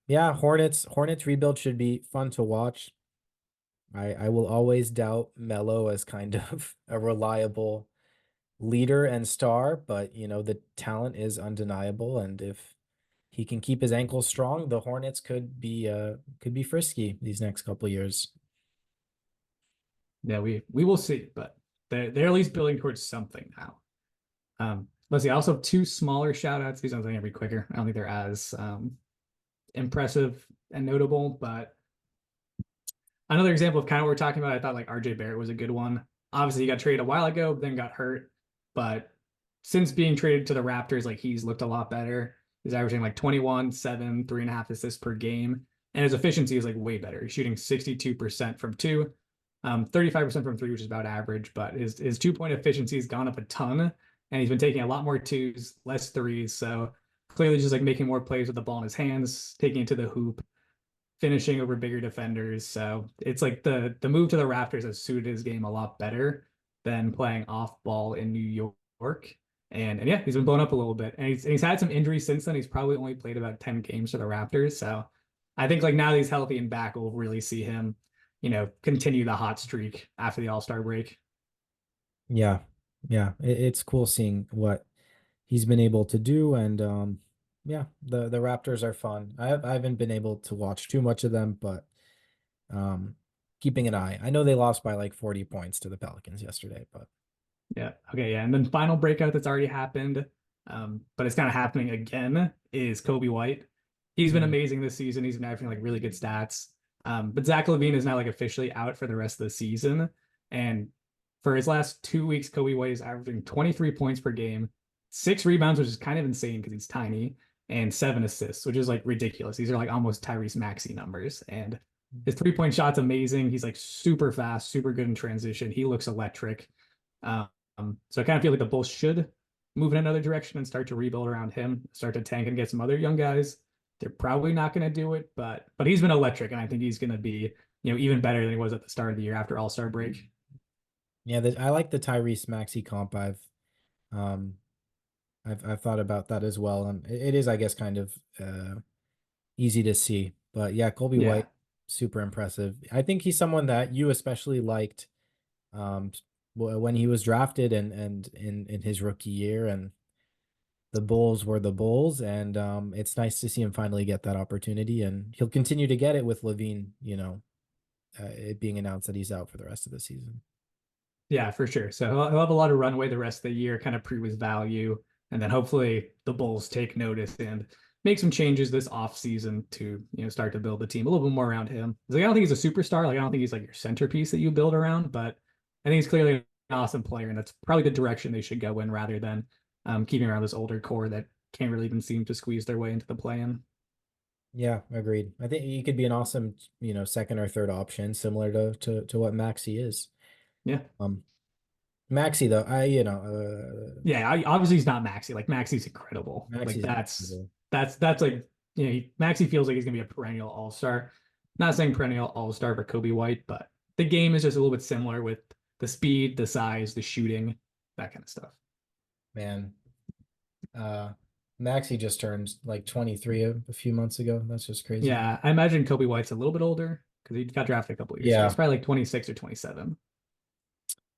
yeah, Hornets rebuild should be fun to watch. I will always doubt Melo as kind of a reliable leader and star, but the talent is undeniable, and if he can keep his ankles strong, the Hornets could be frisky these next couple years. Yeah, we will see, but they're at least building towards something now. Let's see. I also have two smaller shout outs. These ones are gonna be quicker. I don't think they're as impressive and notable, but another example of kind of what we're talking about, I thought like RJ Barrett was a good one. Obviously, he got traded a while ago, then got hurt. But since being traded to the Raptors, like he's looked a lot better. He's averaging like 21, 7, 3.5 assists per game. And his efficiency is like way better. He's shooting 62% from two, 35% from three, which is about average. But his 2 point efficiency has gone up a ton. And he's been taking a lot more twos, less threes. So clearly just like making more plays with the ball in his hands, taking it to the hoop, finishing over bigger defenders. So it's like the move to the Raptors has suited his game a lot better than playing off ball in New York. And yeah, he's been blown up a little bit. And he's had some injuries since then. He's probably only played about 10 games for the Raptors. So I think like now that he's healthy and back, we'll really see him, continue the hot streak after the All-Star break. Yeah, yeah, it's cool seeing what he's been able to do, and yeah, the Raptors are fun. I haven't been able to watch too much of them, but um, keeping an eye. I know they lost by like 40 points to the Pelicans yesterday, but Yeah. Okay. Yeah. And then final breakout that's already happened, but it's kind of happening again is Kobe White. He's been mm, amazing this season. He's been having like really good stats. But Zach LaVine is now like officially out for the rest of the season. And for his last 2 weeks, Kobe White is averaging 23 points per game, 6 rebounds, which is kind of insane because he's tiny, and 7 assists, which is like ridiculous. These are like almost Tyrese Maxey numbers. And his 3 point shot's amazing. He's like super fast, super good in transition. He looks electric. Um, so I kind of feel like the Bulls should move in another direction and start to rebuild around him, start to tank and get some other young guys. They're probably not going to do it, but he's been electric, and I think he's going to be even better than he was at the start of the year after All-Star break. yeah, I like the Tyrese Maxey comp. Um I've thought about that as well, and it is, I guess, kind of easy to see. But yeah, Colby Yeah, White, super impressive. I think he's someone that you especially liked um when he was drafted and in his rookie year, and the Bulls were the Bulls, and it's nice to see him finally get that opportunity, and he'll continue to get it with Levine, it being announced that he's out for the rest of the season. yeah, for sure. So he'll have a lot of runway the rest of the year, kind of prove his value, and then hopefully the Bulls take notice and make some changes this off season to start to build the team a little bit more around him. Like, I don't think he's a superstar. Like I don't think he's like your centerpiece that you build around, but I think he's clearly an awesome player, and that's probably the direction they should go in rather than keeping around this older core that can't really even seem to squeeze their way into the play-in. Yeah, agreed. I think he could be an awesome, second or third option, similar to what Maxi is. Yeah. Um, Maxi though, Yeah, obviously he's not Maxi. Like Maxi's incredible. Like Maxi's that's incredible. that's like Maxi feels like he's gonna be a perennial all-star. Not saying perennial all-star for Kobe White, but the game is just a little bit similar with the speed, the size, the shooting, that kind of stuff. Man, uh, Maxi just turned like 23 a few months ago. That's just crazy. Yeah, I imagine Kobe White's a little bit older because he got drafted a couple years ago. He's Yeah, probably like 26 or 27.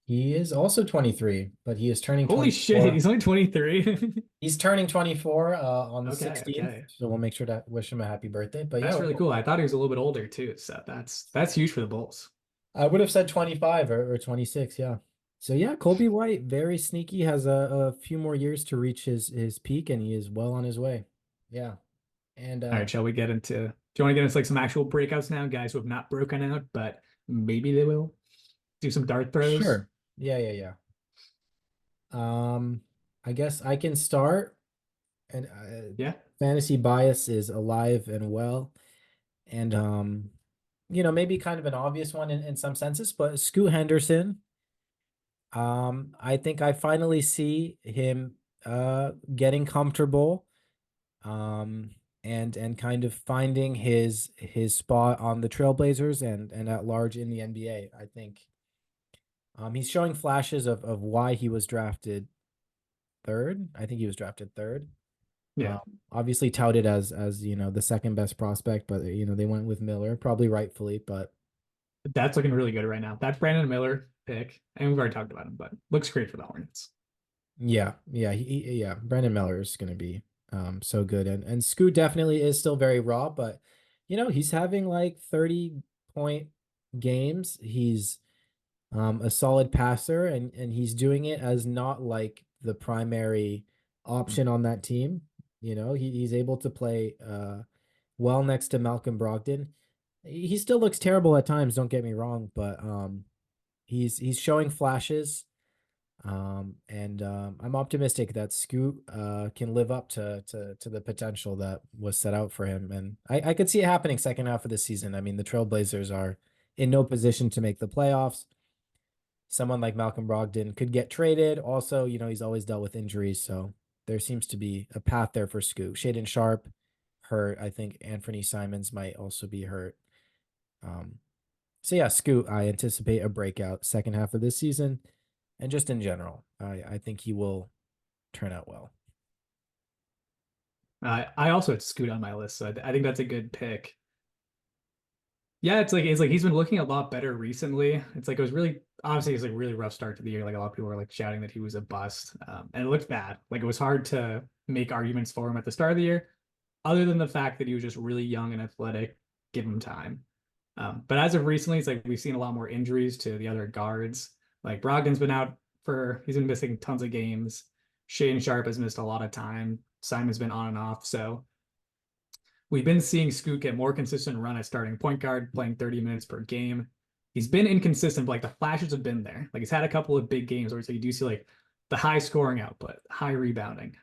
he is also 23, but he is turning Holy shit, 24. he's only 23. He's turning 24 on the Okay, 16th, okay. so we'll make sure to wish him a happy birthday. But yeah, That's really cool. I thought he was a little bit older too, so that's huge for the Bulls. I would have said 25 or 26, yeah. So yeah, Colby White, very sneaky, has a few more years to reach his peak, and he is well on his way. Yeah. And All right, shall we get into? Do you want to get into like some actual breakouts now? Guys who have not broken out, but maybe they will do some dart throws. sure. Yeah, yeah, yeah. I guess I can start. And Yeah, fantasy bias is alive and well. And maybe kind of an obvious one in some senses, but Scoot Henderson. I think I finally see him getting comfortable and kind of finding his spot on the Trailblazers and at large in the NBA. I think he's showing flashes of why he was drafted third. I think he was drafted third. yeah. Um, obviously touted as the second best prospect, but they went with Miller, probably rightfully, but That's looking really good right now. That Brandon Miller pick, and we've already talked about him, but looks great for the Hornets. yeah, yeah, yeah. Brandon Miller is going to be so good, and Scoot definitely is still very raw, but he's having like 30-point games. He's a solid passer, and he's doing it as not like the primary option on that team. He's able to play well next to Malcolm Brogdon. He still looks terrible at times, don't get me wrong, but he's showing flashes. And I'm optimistic that Scoot can live up to the potential that was set out for him. And I could see it happening second half of the season. I mean, the Trailblazers are in no position to make the playoffs. Someone like Malcolm Brogdon could get traded. Also, he's always dealt with injuries, so there seems to be a path there for Scoot. Shaden Sharp hurt. I think Anthony Simons might also be hurt. Um, so yeah, Scoot, I anticipate a breakout second half of this season, and just in general, I think he will turn out well. I also had Scoot on my list, so I think that's a good pick. Yeah, it's like he's been looking a lot better recently. It's like it was really obviously it's like a really rough start to the year. Like a lot of people were like shouting that he was a bust, and it looked bad. Like it was hard to make arguments for him at the start of the year, other than the fact that he was just really young and athletic. Give him time. But as of recently, it's like we've seen a lot more injuries to the other guards. Like Brogdon's been out he's been missing tons of games. Shane Sharp has missed a lot of time. Simon's been on and off. So we've been seeing Scoot get more consistent run at starting point guard, playing 30 minutes per game. He's been inconsistent, but like the flashes have been there. Like he's had a couple of big games where it's like you do see like the high scoring output, high rebounding,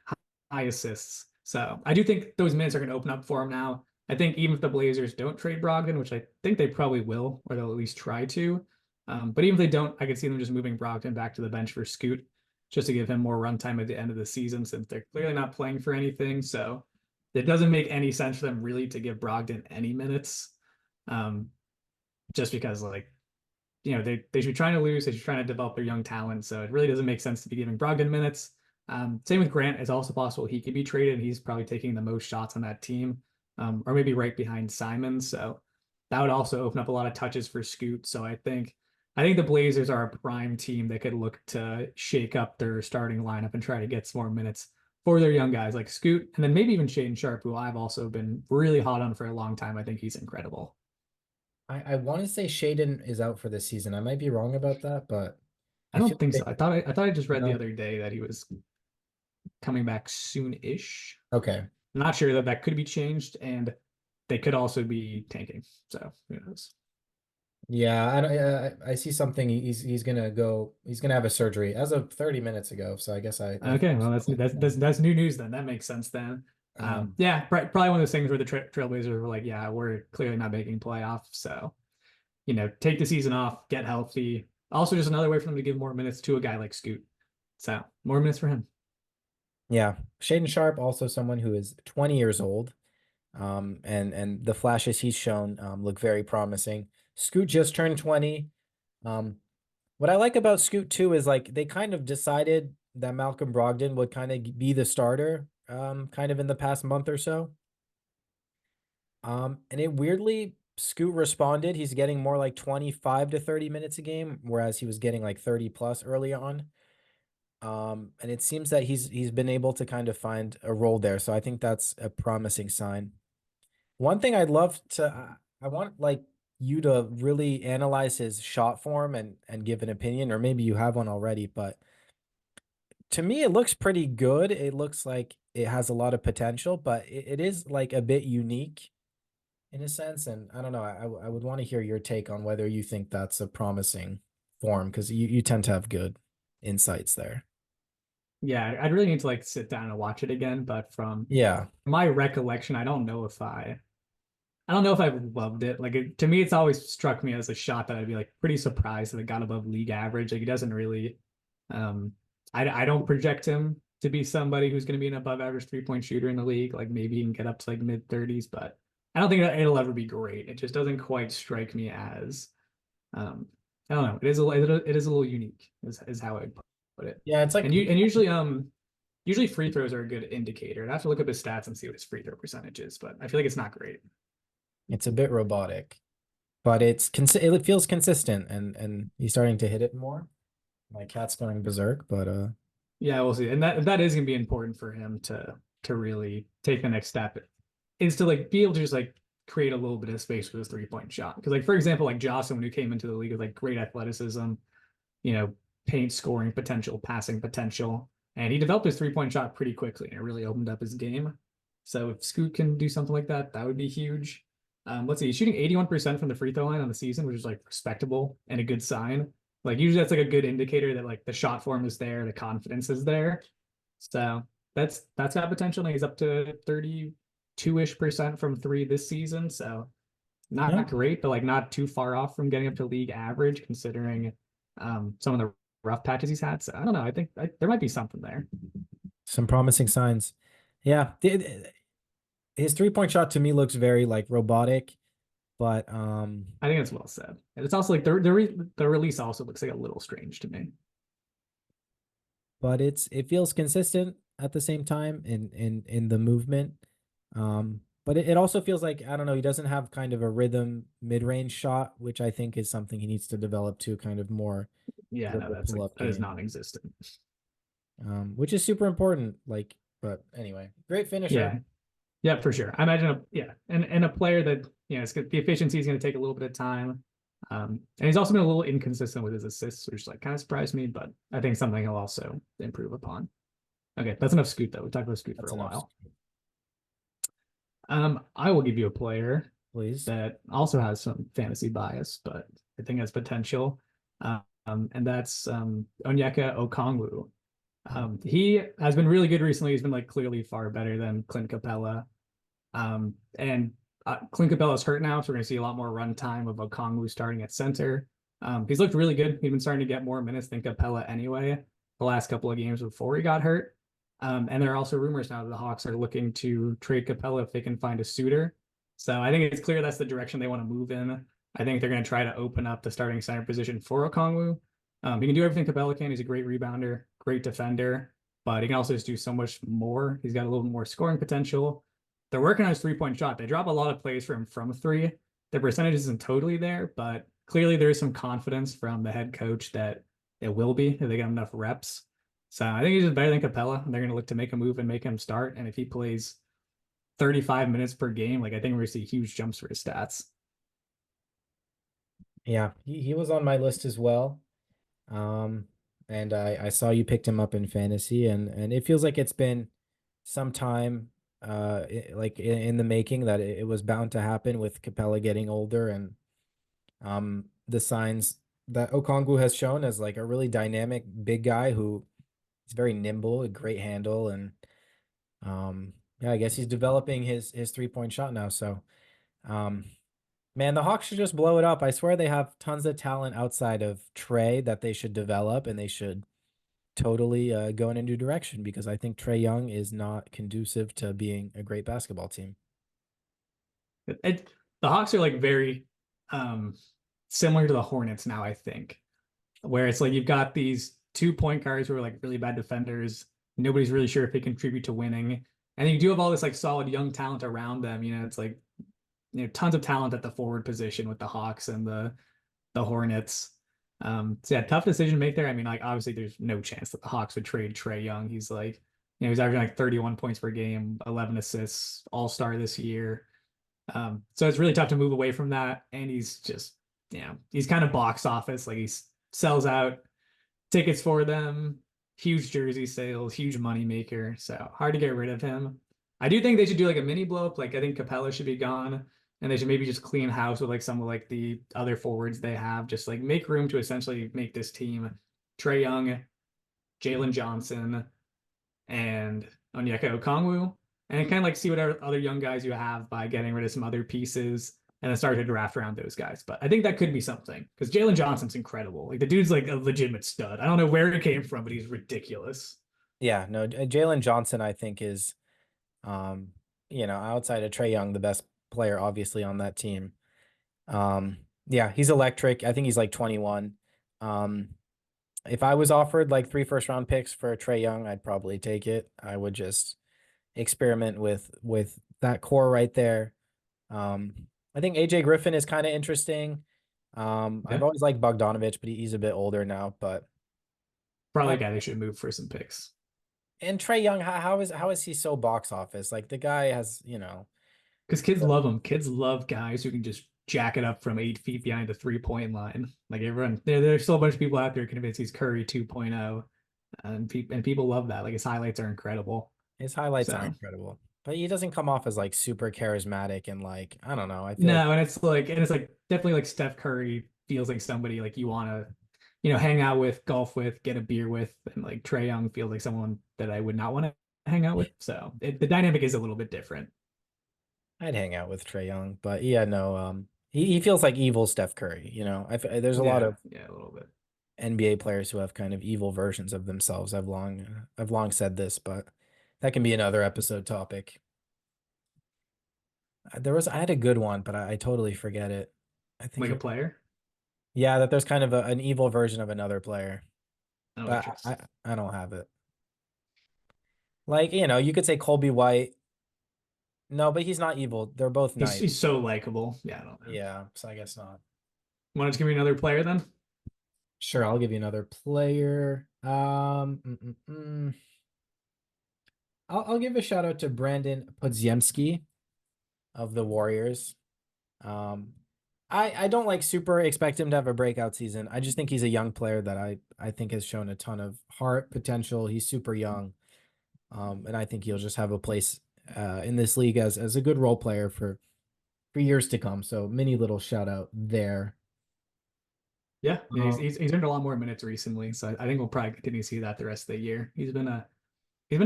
high assists. So I do think those minutes are going to open up for him now. I think even if the Blazers don't trade Brogdon, which I think they probably will, or they'll at least try to. But even if they don't, I could see them just moving Brogdon back to the bench for Scoot just to give him more runtime at the end of the season since they're clearly not playing for anything. So it doesn't make any sense for them really to give Brogdon any minutes. Um, just because like they should be trying to lose, they should be trying to develop their young talent. So it really doesn't make sense to be giving Brogdon minutes. Same with Grant. It's also possible he could be traded. He's probably taking the most shots on that team, or maybe right behind Simon. So that would also open up a lot of touches for Scoot. So I think the Blazers are a prime team that could look to shake up their starting lineup and try to get some more minutes for their young guys like Scoot, and then maybe even Shaden Sharp, who I've also been really hot on for a long time. I think he's incredible. I want to say Shaden is out for this season. I might be wrong about that, but I I feel don't think so. like I thought I just read the no. other day that he was coming back soon-ish. Okay. I'm not sure that could be changed, and they could also be tanking. So who knows? Yeah, I see something. He's gonna go. He's gonna have a surgery as of 30 minutes ago. So I guess I Okay, well that's new news then. That makes sense then. um Yeah, probably one of those things where the Trailblazers were like, yeah, we're clearly not making playoffs, so take the season off, get healthy. Also, just another way for them to give more minutes to a guy like Scoot. So more minutes for him. yeah, Shaden Sharp also someone who is 20 years old. And the flashes he's shown look very promising. Scoot just turned 20. Um, what I like about Scoot too is like they kind of decided that Malcolm Brogdon would kind of be the starter kind of in the past month or so. And it weirdly Scoot responded. He's getting more like 25 to 30 minutes a game, whereas he was getting like 30 plus early on. And it seems that he's been able to kind of find a role there. So I think that's a promising sign. One thing I'd love to, I want like you to really analyze his shot form and give an opinion, or maybe you have one already, but to me, it looks pretty good. It looks like it has a lot of potential, but it is like a bit unique in a sense. And I don't know, I would want to hear your take on whether you think that's a promising form because you tend to have good insights there. Yeah, I'd really need to like sit down and watch it again, but from Yeah. my recollection, I don't know if I've loved it. Like to me, it's always struck me as a shot that I'd be like pretty surprised that it got above league average. Like he doesn't really, um, I don't project him to be somebody who's going to be an above average 3-point shooter in the league. Like maybe he can get up to like mid 30s, but I don't think it'll ever be great. It just doesn't quite strike me as, um, I don't know. It is a little unique is how I'd put it. Yeah, it's like And usually free throws are a good indicator. I'd have to look up his stats and see what his free throw percentage is, but I feel like it's not great. it's a bit robotic, but it feels consistent and he's starting to hit it more. My cat's going berserk, but Yeah, we'll see. And that is gonna be important for him to really take the next step is to like be able to just like create a little bit of space for his 3-point shot. Because like for example, like Jocelyn, when he came into the league with like great athleticism, you know, paint scoring potential, passing potential, and he developed his 3-point shot pretty quickly and it really opened up his game. So if Scoot can do something like that, that would be huge. Let's see, he's shooting 81% from the free throw line on the season, which is like respectable and a good sign. Like usually that's like a good indicator that like the shot form is there, the confidence is there. So that's got potential. And he's up to 32-ish% from three this season. So yeah, not great, but like not too far off from getting up to league average considering some of the rough patches he's had. So I don't know. I think there might be something there. some promising signs. Yeah, his 3-point shot to me looks very like robotic, but I think it's well said. And it's also like the release also looks like a little strange to me. it feels consistent at the same time in the movement. But it also feels like I don't know, he doesn't have kind of a rhythm mid-range shot, which I think is something he needs to develop to kind of more Yeah, no, dribble that's pull like up that is game. non-existent. Which is super important. Like, but anyway, great finisher. Yeah, yeah, for sure. I imagine yeah, and a player that the efficiency is going to take a little bit of time. And he's also been a little inconsistent with his assists, which like kind of surprised me, but I think something he'll also improve upon. Okay, that's enough Scoot though. We talked about Scoot for That's a enough, while. I will give you a player please. that also has some fantasy bias, but I think has potential. And that's Onyeka Okongwu. He has been really good recently. He's been like clearly far better than Clint Capella. And Clint Capella's hurt now, so we're going to see a lot more run time of Okongwu starting at center. He's looked really good. He's been starting to get more minutes than Capella anyway, the last couple of games before he got hurt. And there are also rumors now that the Hawks are looking to trade Capella if they can find a suitor. So I think it's clear that's the direction they want to move in. I think they're going to try to open up the starting center position for Okongwu. He can do everything Capella can. He's a great rebounder, great defender, but he can also just do so much more. He's got a little more scoring potential. They're working on his 3-point shot. They drop a lot of plays for him from three. The percentage isn't totally there, but clearly there is some confidence from the head coach that it will be if they get enough reps. So I think he's just better than Capella. They're going to look to make a move and make him start. And if he plays 35 minutes per game, like I think we're going to see huge jumps for his stats. Yeah, he was on my list as well. Um, and I saw you picked him up in fantasy, and it feels like it's been some time, like in the making that it was bound to happen with Capella getting older, and the signs that Okongwu has shown as like a really dynamic big guy who is very nimble, a great handle, and yeah, I guess he's developing his 3-point shot now. So um man, the Hawks should just blow it up. I swear they have tons of talent outside of Trey that they should develop, and they should totally go in a new direction because I think Trey Young is not conducive to being a great basketball team. The Hawks are like very um similar to the Hornets now, I think, where it's like you've got these 2 point guards who are like really bad defenders. Nobody's really sure if they contribute to winning. And you do have all this like solid young talent around them. It's like tons of talent at the forward position with the Hawks and the Hornets. So yeah, tough decision to make there. I mean, like obviously there's no chance that the Hawks would trade Trey Young. He's like, he's averaging like 31 points per game, 11 assists, all-star this year. So it's really tough to move away from that. And he's just, he's kind of box office. Like he sells out tickets for them, huge jersey sales, huge money maker. So hard to get rid of him. I do think they should do like a mini blow up. Like I think Capella should be gone, and they should maybe just clean house with like some of like the other forwards they have. Just like make room to essentially make this team Trey Young, Jalen Johnson, and Onyeka Okongwu, and kind of like see what other young guys you have by getting rid of some other pieces and then start to draft around those guys. But I think that could be something because Jalen Johnson's incredible. Like the dude's like a legitimate stud. I don't know where he came from, but he's ridiculous. Yeah, no, Jalen Johnson, I think, is outside of Trey Young, the best player obviously on that team. Yeah, he's electric. I think he's like 21. Um, if I was offered like 3 first-round picks for Trey Young, I'd probably take it. I would just experiment with that core right there. I think AJ Griffin is kind of interesting. I've Yeah, always liked Bogdanovich, but he's a bit older now. But probably I a guy they should move for some picks and Trey Young, how is he so box office? Like the guy has, because kids love him. Kids love guys who can just jack it up from 8 feet behind the 3 point line. Like everyone, there's still a bunch of people out there convinced he's Curry 2.0, and people love that. Like his highlights are incredible. his highlights are So incredible. But he doesn't come off as like super charismatic and like, I don't know. I feel like no, and it's like definitely like Steph Curry feels like somebody like you want to, hang out with, golf with, get a beer with, and like Trey Young feels like someone that I would not want to hang out with. So the dynamic is a little bit different. I'd hang out with Trey Young, but yeah, no, he feels like evil Steph Curry, there's a lot Yeah, of yeah, a little bit. NBA players who have kind of evil versions of themselves. I've long said this, but that can be another episode topic. I had a good one, but I totally forget it. I think Like a it, player. yeah, that there's kind of an evil version of another player, Oh, but interesting. I don't have it. Like, you could say Colby White. No, but he's not evil. They're both He's nice. he's so likable. Yeah, I don't know. Yeah, so I guess not. Want to give me another player then? Sure, I'll give you another player. I'll give a shout out to Brandon Podziemski of the Warriors. Um, I don't like super expect him to have a breakout season. I just think he's a young player that I think has shown a ton of heart potential. He's super young. And I think he'll just have a place in this league as a good role player for years to come. So mini little shout out there. Yeah, Uh, he's earned a lot more minutes recently, so I think we'll probably continue to see that the rest of the year. He's been a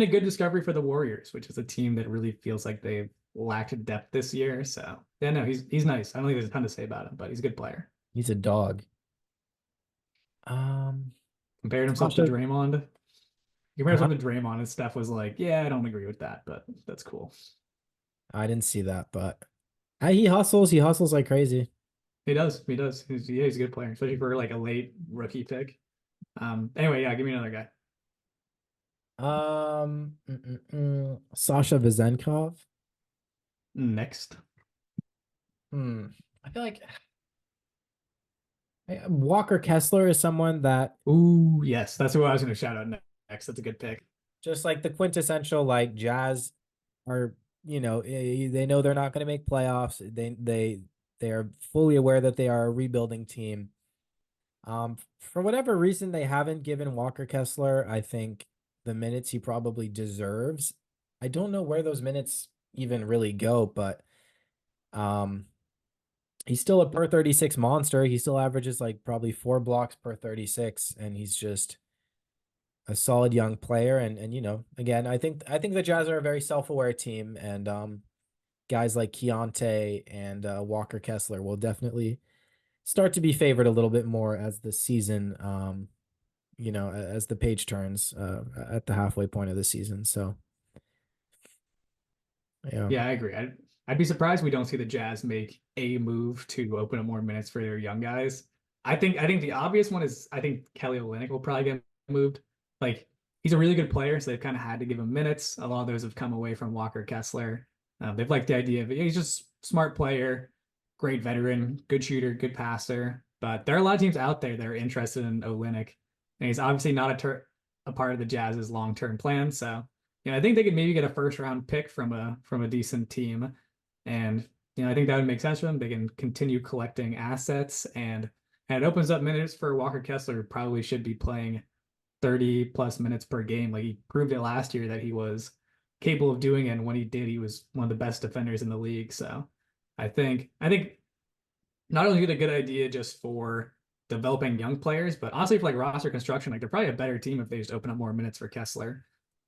good discovery for the Warriors, which is a team that really feels like they've lacked depth this year. So yeah, no, he's nice. I don't think there's a ton to say about him, but he's a good player. he's a dog. Um, Compared himself to Sasha, Draymond. He compared huh? himself to Draymond, and Steph was like, "Yeah, I don't agree with that, but that's cool." I didn't see that, but he hustles. He hustles like crazy. He does. He does. He's a good player, especially for like a late rookie pick. Anyway, yeah, give me another guy. Sasha Vezenkov. Next. Hmm. I feel like Walker Kessler is someone that Ooh, yes, that's who I was going to shout out next. That's a good pick. just like the quintessential like Jazz are, they know they're not going to make playoffs. They are fully aware that they are a rebuilding team. For whatever reason, they haven't given Walker Kessler, I think, the minutes he probably deserves. I don't know where those minutes even really go, but um, he's still a per 36 monster. He still averages like probably 4 blocks per 36, and he's just a solid young player. And again, I think the Jazz are a very self-aware team, and guys like Keontae and Walker Kessler will definitely start to be favored a little bit more as the season as the page turns at the halfway point of the season. So yeah. Yeah, I agree. I'd be surprised we don't see the Jazz make a move to open up more minutes for their young guys. I think the obvious one is I think Kelly Olynyk will probably get moved. Like he's a really good player, so they've kind of had to give him minutes. A lot of those have come away from Walker Kessler. They've liked the idea of it. He's just smart player, great veteran, good shooter, good passer. But there are a lot of teams out there that are interested in Olynyk, and he's obviously not a part of the Jazz's long-term plan. So I think they could maybe get a first round pick from a decent team. And I think that would make sense for them. They can continue collecting assets and it opens up minutes for Walker Kessler, who probably should be playing 30 plus minutes per game. Like he proved it last year that he was capable of doing it. And when he did, he was one of the best defenders in the league. So I think not only is it a good idea just for developing young players, but honestly for like roster construction, like they're probably a better team if they just open up more minutes for Kessler.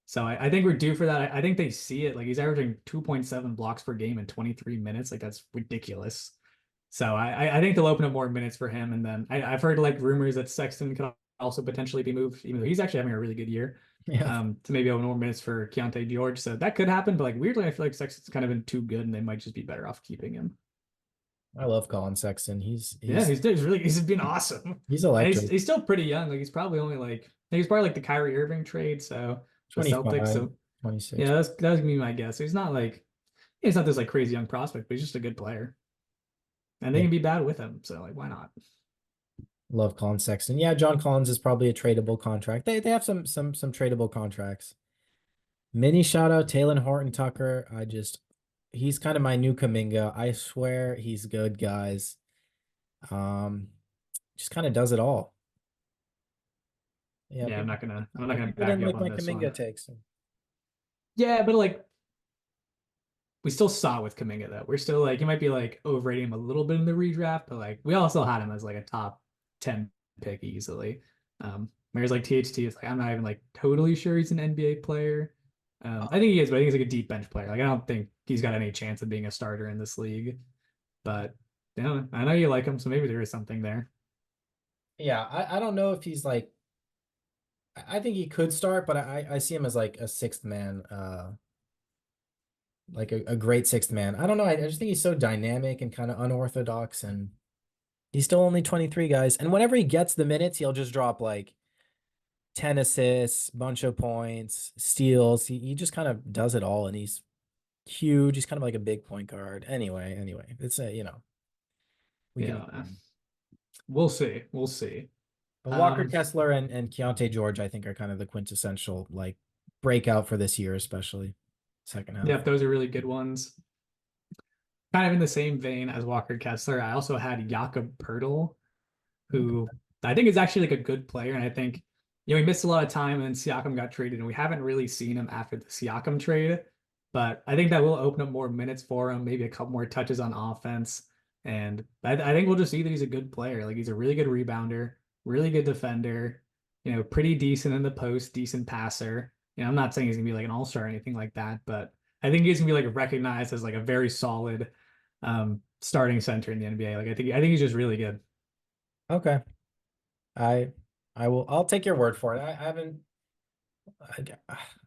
So I think we're due for that. I think they see it. Like he's averaging 2.7 blocks per game in 23 minutes. Like that's ridiculous. So I think they'll open up more minutes for him. And then I've heard like rumors that Sexton could also potentially be moved, even though he's actually having a really good year. Yeah. To maybe open more minutes for Keontae George. So that could happen. But like weirdly, I feel like Sexton's kind of been too good and they might just be better off keeping him. I love Colin Sexton. Yeah, he's been awesome. He's And he's electric. he's still pretty young. Like he's probably only like I think he's probably like the Kyrie Irving trade. So the Celtics. 25, So 26. yeah, that's gonna be my guess. He's not like he's not this like crazy young prospect, but he's just a good player. And they Yeah. can be bad with him. So like why not? Love Colin Sexton. Yeah, John Collins is probably a tradable contract. They have some tradable contracts. Mini shout out Taylor Horton Tucker. He's kind of my new Kuminga. I swear he's good, guys. Um, just kind of does it all. Yeah, Yeah, people I'm not gonna people back didn't you up like on my this Kuminga one. takes. Yeah, but like we still saw it with Kuminga though. We're still like you might be like overrating him a little bit in the redraft, but like we all still had him as like a top 10 pick easily. Whereas like THT is like I'm not even like totally sure he's an NBA player. I think he is, but I think he's like a deep bench player. Like I don't think he's got any chance of being a starter in this league. But I know you like him, so maybe there is something there. Yeah, I don't know if he's like I think he could start, but I see him as like a sixth man, like a great sixth man. I don't know. I just think he's so dynamic and kind of unorthodox, and he's still only 23, guys. And whenever he gets the minutes, he'll just drop like 10 assists, bunch of points, steals. He just kind of does it all, and he's huge. He's kind of like a big point guard. Anyway, it's we can. Yeah, we'll see. We'll see. But Walker Um, Kessler and Keontae George, I think, are kind of the quintessential like breakout for this year, especially second half. yep, those are really good ones. Kind of in the same vein as Walker Kessler, I also had Jakob Pertl, who I think is actually like a good player. And I think, he missed a lot of time and Siakam got traded, and we haven't really seen him after the Siakam trade. But I think that will open up more minutes for him, maybe a couple more touches on offense. And I think we'll just see that he's a good player. Like he's a really good rebounder, really good defender, pretty decent in the post, decent passer. I'm not saying he's gonna be like an all-star or anything like that, but I think he's gonna be like recognized as like a very solid starting center in the NBA. Like I think he's just really good. Okay. I I'll take your word for it. I haven't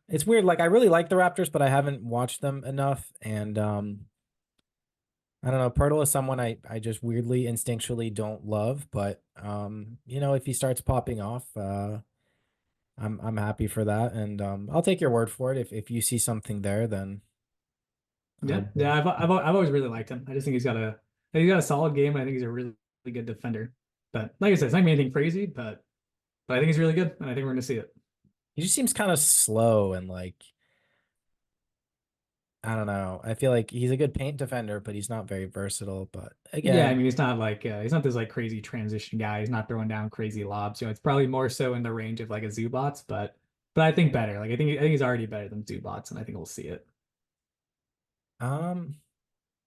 it's weird. Like I really like the Raptors, but I haven't watched them enough. And I don't know. Pirtle is someone I just weirdly instinctually don't love, but if he starts popping off, I'm happy for that. And I'll take your word for it. If you see something there, then I Yeah, yeah, will. I've always really liked him. I just think he's got a solid game. And I think he's a really, really good defender. But like I said, it's not gonna be anything crazy, but I think he's really good, and I think we're gonna see it. He just seems kind of slow and like I don't know. I feel like he's a good paint defender, but he's not very versatile. But Yeah, I again, mean he's not this like crazy transition guy. He's not throwing down crazy lobs. It's probably more so in the range of like a Zubats, but I think better. I think he's already better than Zubats, and I think we'll see it. um,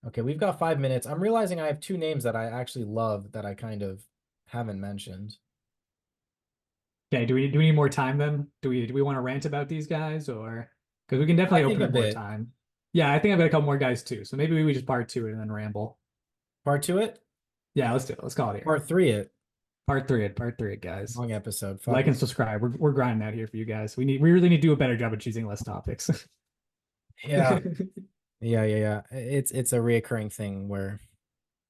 Okay, we've got 5 minutes. I'm realizing I have two names that I actually love that I kind of haven't mentioned. Okay, do we need more time then? Do we want to rant about these guys or because we can I definitely think open a up more bit. time. Yeah, I think I've got a couple more guys too. So maybe we just part two it and then ramble. Part two it? Yeah, let's do it. Let's call it here. Part three it. Part three it, guys. Long episode. Fuck Like it. and subscribe. We're grinding out here for you guys. We really need to do a better job of choosing less topics. Yeah. Yeah. It's a reoccurring thing where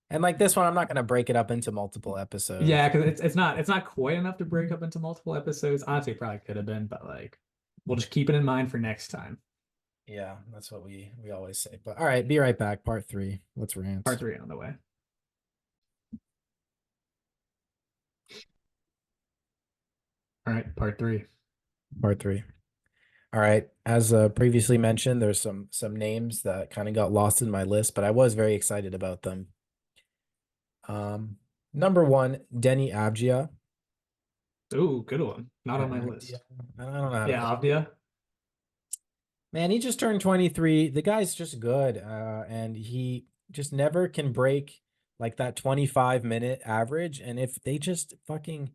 and like this one, I'm not gonna break it up into multiple Yeah, episodes. because it's not quite enough to break up into multiple episodes. Honestly, it probably could have been, but like we'll just keep it in mind for next time. Yeah, that's what we always say. But all right, be right back. Part three. Let's Part rant. three on the way. All right, part three. Part three. All right. As previously mentioned, there's some names that kind of got lost in my list, but I was very excited about them. Number one, Denny Abdia. Ooh, good one. Not on my Abdia. list. I don't know how to Yeah, pronounce. Avdia. Man, he just turned 23. The guy's just good. And he just never can break like that 25-minute average. And if they just fucking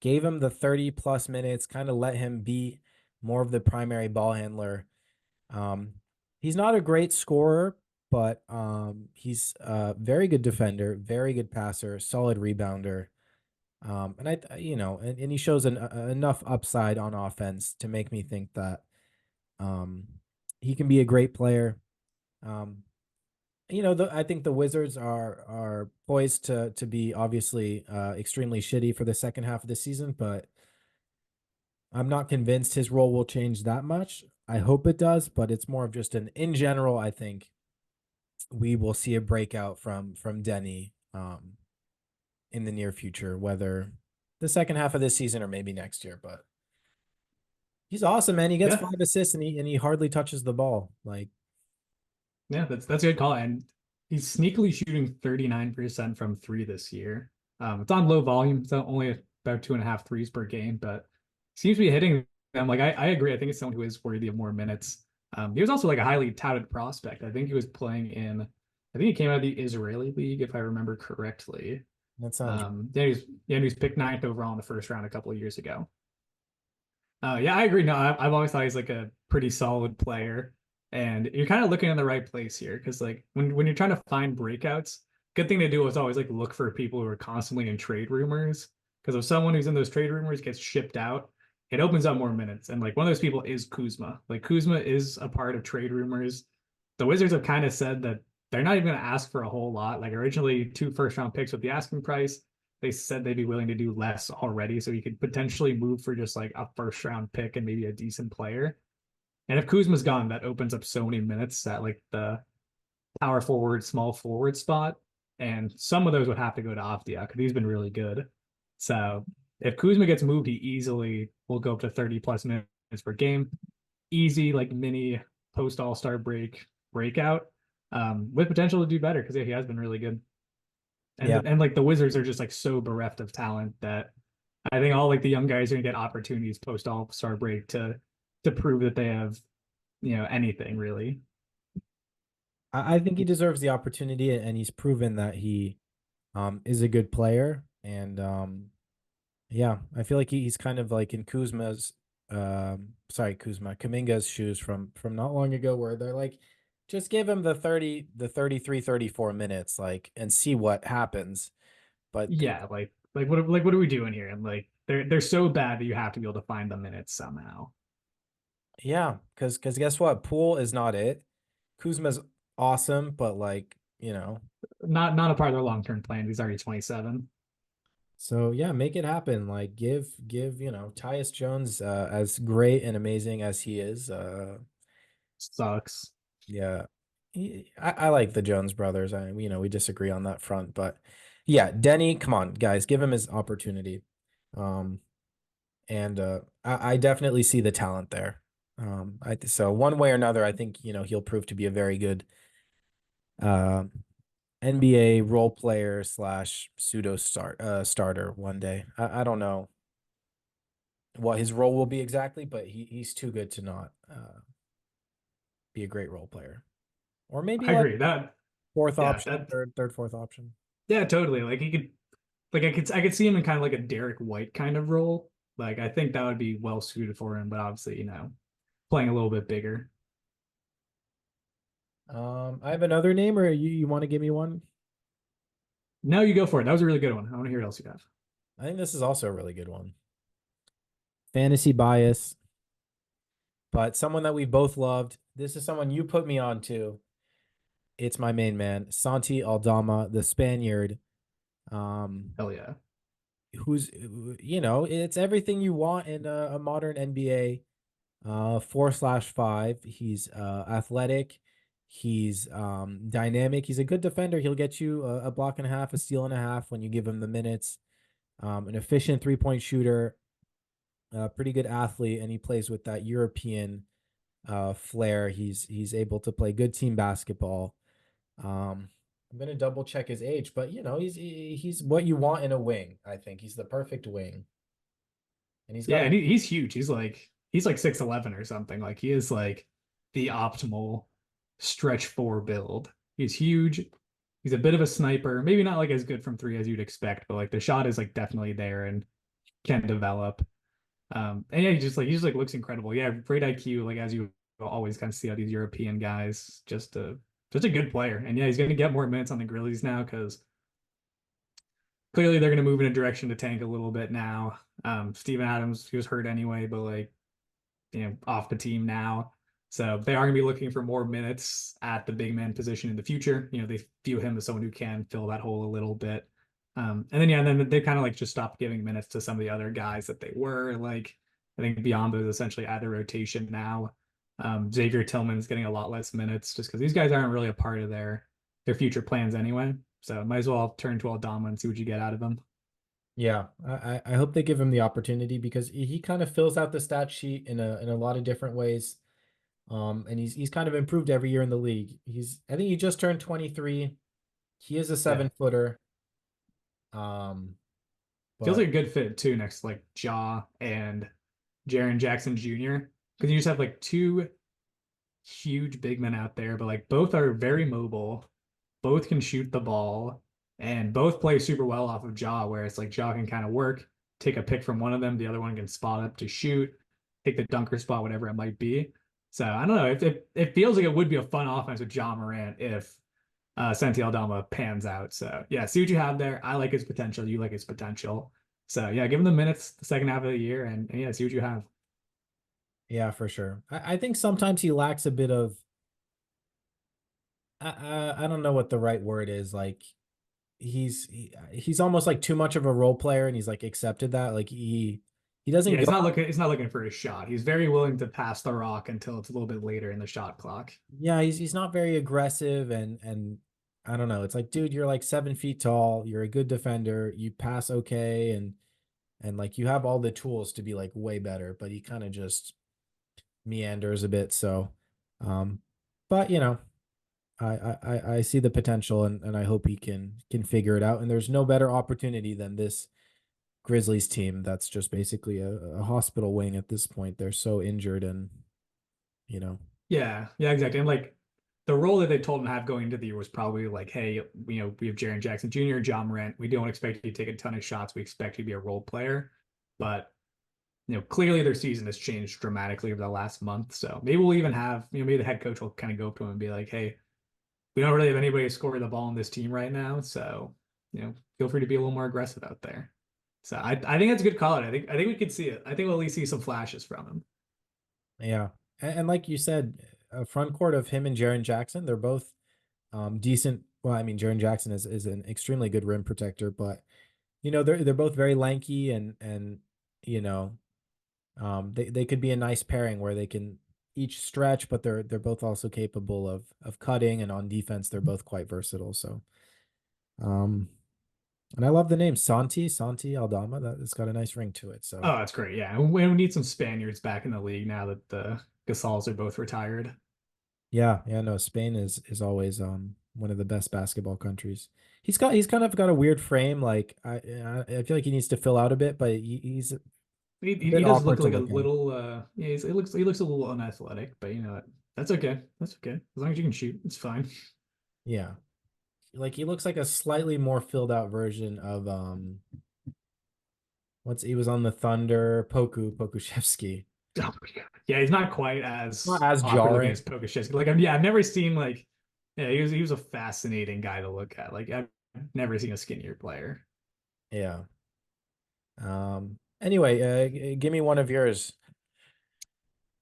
gave him the 30 plus minutes, kind of let him be more of the primary ball handler. He's not a great scorer, but he's a very good defender, very good passer, solid rebounder. And and he shows enough upside on offense to make me think that um, he can be a great player. Um, I think the Wizards are poised to be obviously extremely shitty for the second half of the season, but I'm not convinced his role will change that much. I hope it does, but it's more of just an in general. I think we will see a breakout from Denny in the near future, whether the second half of this season or maybe next year. But he's awesome, man. He gets Yeah, 5 assists and he hardly touches the ball. Like, yeah, that's a good call. And he's sneakily shooting 39% from three this year. It's on low volume. It's only about two and a half threes per game, but seems to be hitting them. Like I agree. I think it's someone who is worthy of more minutes. He was also like a highly touted prospect. I think he was playing in, I think he came out of the Israeli league, if I remember correctly. that sounds He was picked ninth overall in the first round a couple of years ago. Yeah, I agree. No, I've always thought he's like a pretty solid player, and you're kind of looking in the right place here because like when you're trying to find breakouts, good thing to do is always like look for people who are constantly in trade rumors. Because if someone who's in those trade rumors gets shipped out, it opens up more minutes. And like one of those people is Kuzma. Like Kuzma is a part of trade rumors. The Wizards have kind of said that they're not even going to ask for a whole lot. Like originally, two first round picks with the asking price, they said they'd be willing to do less already, so he could potentially move for just like a first round pick and maybe a decent player. And if Kuzma's gone, that opens up so many minutes at like the power forward, small forward spot. And some of those would have to go to Avdia because he's been really good. So if Kuzma gets moved, he easily will go up to 30 plus minutes per game. Easy, like mini post All-Star breakout, with potential to do better because yeah, he has been really good. yeah. And like the Wizards are just like so bereft of talent that I think all like the young guys are gonna get opportunities post All Star break to prove that they have anything really. I think he deserves the opportunity and he's proven that he is a good player. And yeah, I feel like he's kind of like in Kuminga's shoes from not long ago where they're like, just give him the 33, 34 minutes, like, and see what happens. But Yeah, like what are we doing here? And like they're so bad that you have to be able to find the minutes somehow. yeah, because guess what? Poole is not it. Kuzma's awesome, but like, Not a part of their long term plan. He's already 27. so yeah, make it happen. Like give, Tyus Jones as great and amazing as he is. Sucks. Yeah. I like the Jones brothers. We disagree on that front, but yeah, Denny, come on, guys, give him his opportunity. Um, and I definitely see the talent there. So one way or another, I think, he'll prove to be a very good uh, NBA role player slash starter one day. I don't know what his role will be exactly, but he's too good to not be a great role player. Or maybe I like agree that. fourth Yeah, option, that fourth option. yeah, totally. Like he could like I could see him in kind of like a Derek White kind of role. Like I think that would be well suited for him, but obviously, playing a little bit bigger. I have another name, or you want to give me one? No, you go for it. That was a really good one. I want to hear what else you have. I think this is also a really good one. Fantasy bias, but someone that we both loved. This is someone you put me on to. It's my main man, Santi Aldama, the Spaniard. Um, Hell yeah. who's it's everything you want in a modern NBA. 4/5. He's athletic. He's dynamic. He's a good defender. He'll get you a block and a half, a steal and a half when you give him the minutes. An efficient 3-point shooter, pretty good athlete, and he plays with that European flair. He's able to play good team basketball. I'm gonna double check his age, but he's what you want in a wing. I think he's the perfect wing, and he's got Yeah, a and he's huge. He's like 6'11" or something. Like he is like the optimal stretch four build. He's huge. He's a bit of a sniper. Maybe not like as good from three as you'd expect, but like the shot is like definitely there and can develop. And yeah, he just like looks incredible. Yeah, great IQ, like as you always kind of see out these European guys. Just a good player. And yeah, he's gonna get more minutes on the Grizzlies now because clearly they're gonna move in a direction to tank a little bit now. Steven Adams, he was hurt anyway, but like off the team now. So they are going to be looking for more minutes at the big man position in the future. They view him as someone who can fill that hole a little bit. And then they kind of like just stopped giving minutes to some of the other guys that they were like. I think Biyombo is essentially out of rotation now. Xavier Tillman's getting a lot less minutes just because these guys aren't really a part of their future plans anyway. So might as well turn to Aldama and see what you get out of him. Yeah, I hope they give him the opportunity because he kind of fills out the stat sheet in a lot of different ways. And he's kind of improved every year in the league. I think he just turned 23. He is a Yeah, 7-footer. Um, feels but like a good fit too next to like Ja and Jaren Jackson Jr. Because you just have like two huge big men out there, but like both are very mobile, both can shoot the ball, and both play super well off of Ja, where it's like Ja can kind of work, take a pick from one of them, the other one can spot up to shoot, take the dunker spot, whatever it might be. So I don't know. It feels like it would be a fun offense with Ja Morant if Santi Aldama pans out. So yeah, see what you have there. I like his potential. You like his potential. So yeah, give him the minutes the second half of the year and yeah, see what you have. yeah, for sure. I think sometimes he lacks a bit of I don't know what the right word is. Like he's almost like too much of a role player, and he's like accepted that. Like he doesn't Yeah, go. he's not looking for a shot. He's very willing to pass the rock until it's a little bit later in the shot clock. Yeah, he's not very aggressive, and I don't know. It's like, dude, you're like 7 feet tall. You're a good defender. You pass okay, and like you have all the tools to be like way better. But he kind of just meanders a bit. So, um, but I see the potential, and I hope he can figure it out. And there's no better opportunity than this Grizzlies team. That's just basically a hospital wing at this point. They're so injured, and you know, Yeah, yeah, exactly. And like the role that they told him to have going into the year was probably like, hey, we have Jaren Jackson Jr., John Morant. We don't expect you to take a ton of shots. We expect you to be a role player. But clearly their season has changed dramatically over the last month. So maybe we'll even have, maybe the head coach will kind of go up to him and be like, hey, we don't really have anybody to score the ball on this team right now. So, feel free to be a little more aggressive out there. So I think that's a good call. I think we could see it. I think we'll at least see some flashes from him. yeah. And like you said, a front court of him and Jaren Jackson, they're both decent. Well, I mean, Jaren Jackson is an extremely good rim protector, but they're both very lanky, and you know they could be a nice pairing where they can each stretch, but they're both also capable of cutting, and on defense they're both quite versatile. So um and I love the name Santi Aldama. That it's got a nice ring to it. So Oh, that's great. Yeah. And we need some Spaniards back in the league now that the Gasols are both retired. yeah, no, Spain is always one of the best basketball countries. He's kind of got a weird frame. Like I feel like he needs to fill out a bit, but he's a He, he bit he does look awkward to like a look at. little yeah, he looks a little unathletic, but you know what? That's okay. That's okay. As long as you can shoot, it's fine. Yeah. like he looks like a slightly more filled out version of what's he was on the Thunder, Pokushevsky. Oh my God. Yeah, he's not quite Not as as awkward looking jarring. as Pokashevsky. Like, I've never seen like, yeah, he was a fascinating guy to look at. Like, I've never seen a skinnier player. Yeah. Anyway, give me one of yours.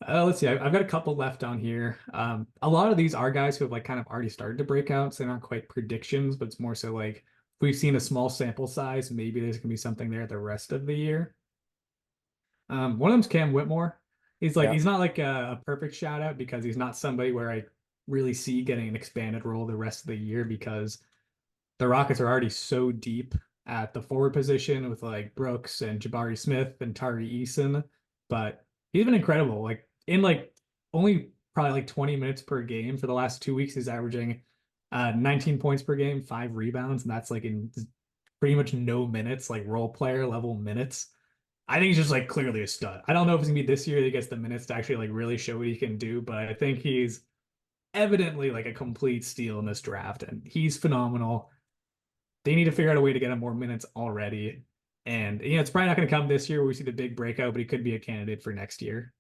Let's see. I've got a couple left on here. A lot of these are guys who have like kind of already started to break out, so they're not quite predictions, but it's more so like if we've seen a small sample size, maybe there's gonna be something there the rest of the year. One of them's Cam Whitmore. Yeah. He's not like a perfect shout out because he's not somebody where I really see getting an expanded role the rest of the year because the Rockets are already so deep at the forward position with like Brooks and Jabari Smith and Tari Eason, but he's been incredible. Like in like only probably like 20 minutes per game for the last 2 weeks, he's averaging 19 points per game, 5 rebounds, and that's like in pretty much no minutes, like role player level minutes. I think he's just like clearly a stud. I don't know if it's gonna be this year that he gets the minutes to actually like really show what he can do, but I think he's evidently like a complete steal in this draft, and he's phenomenal. They need to figure out a way to get him more minutes already. And it's probably not going to come this year where we see the big breakout, but he could be a candidate for next year.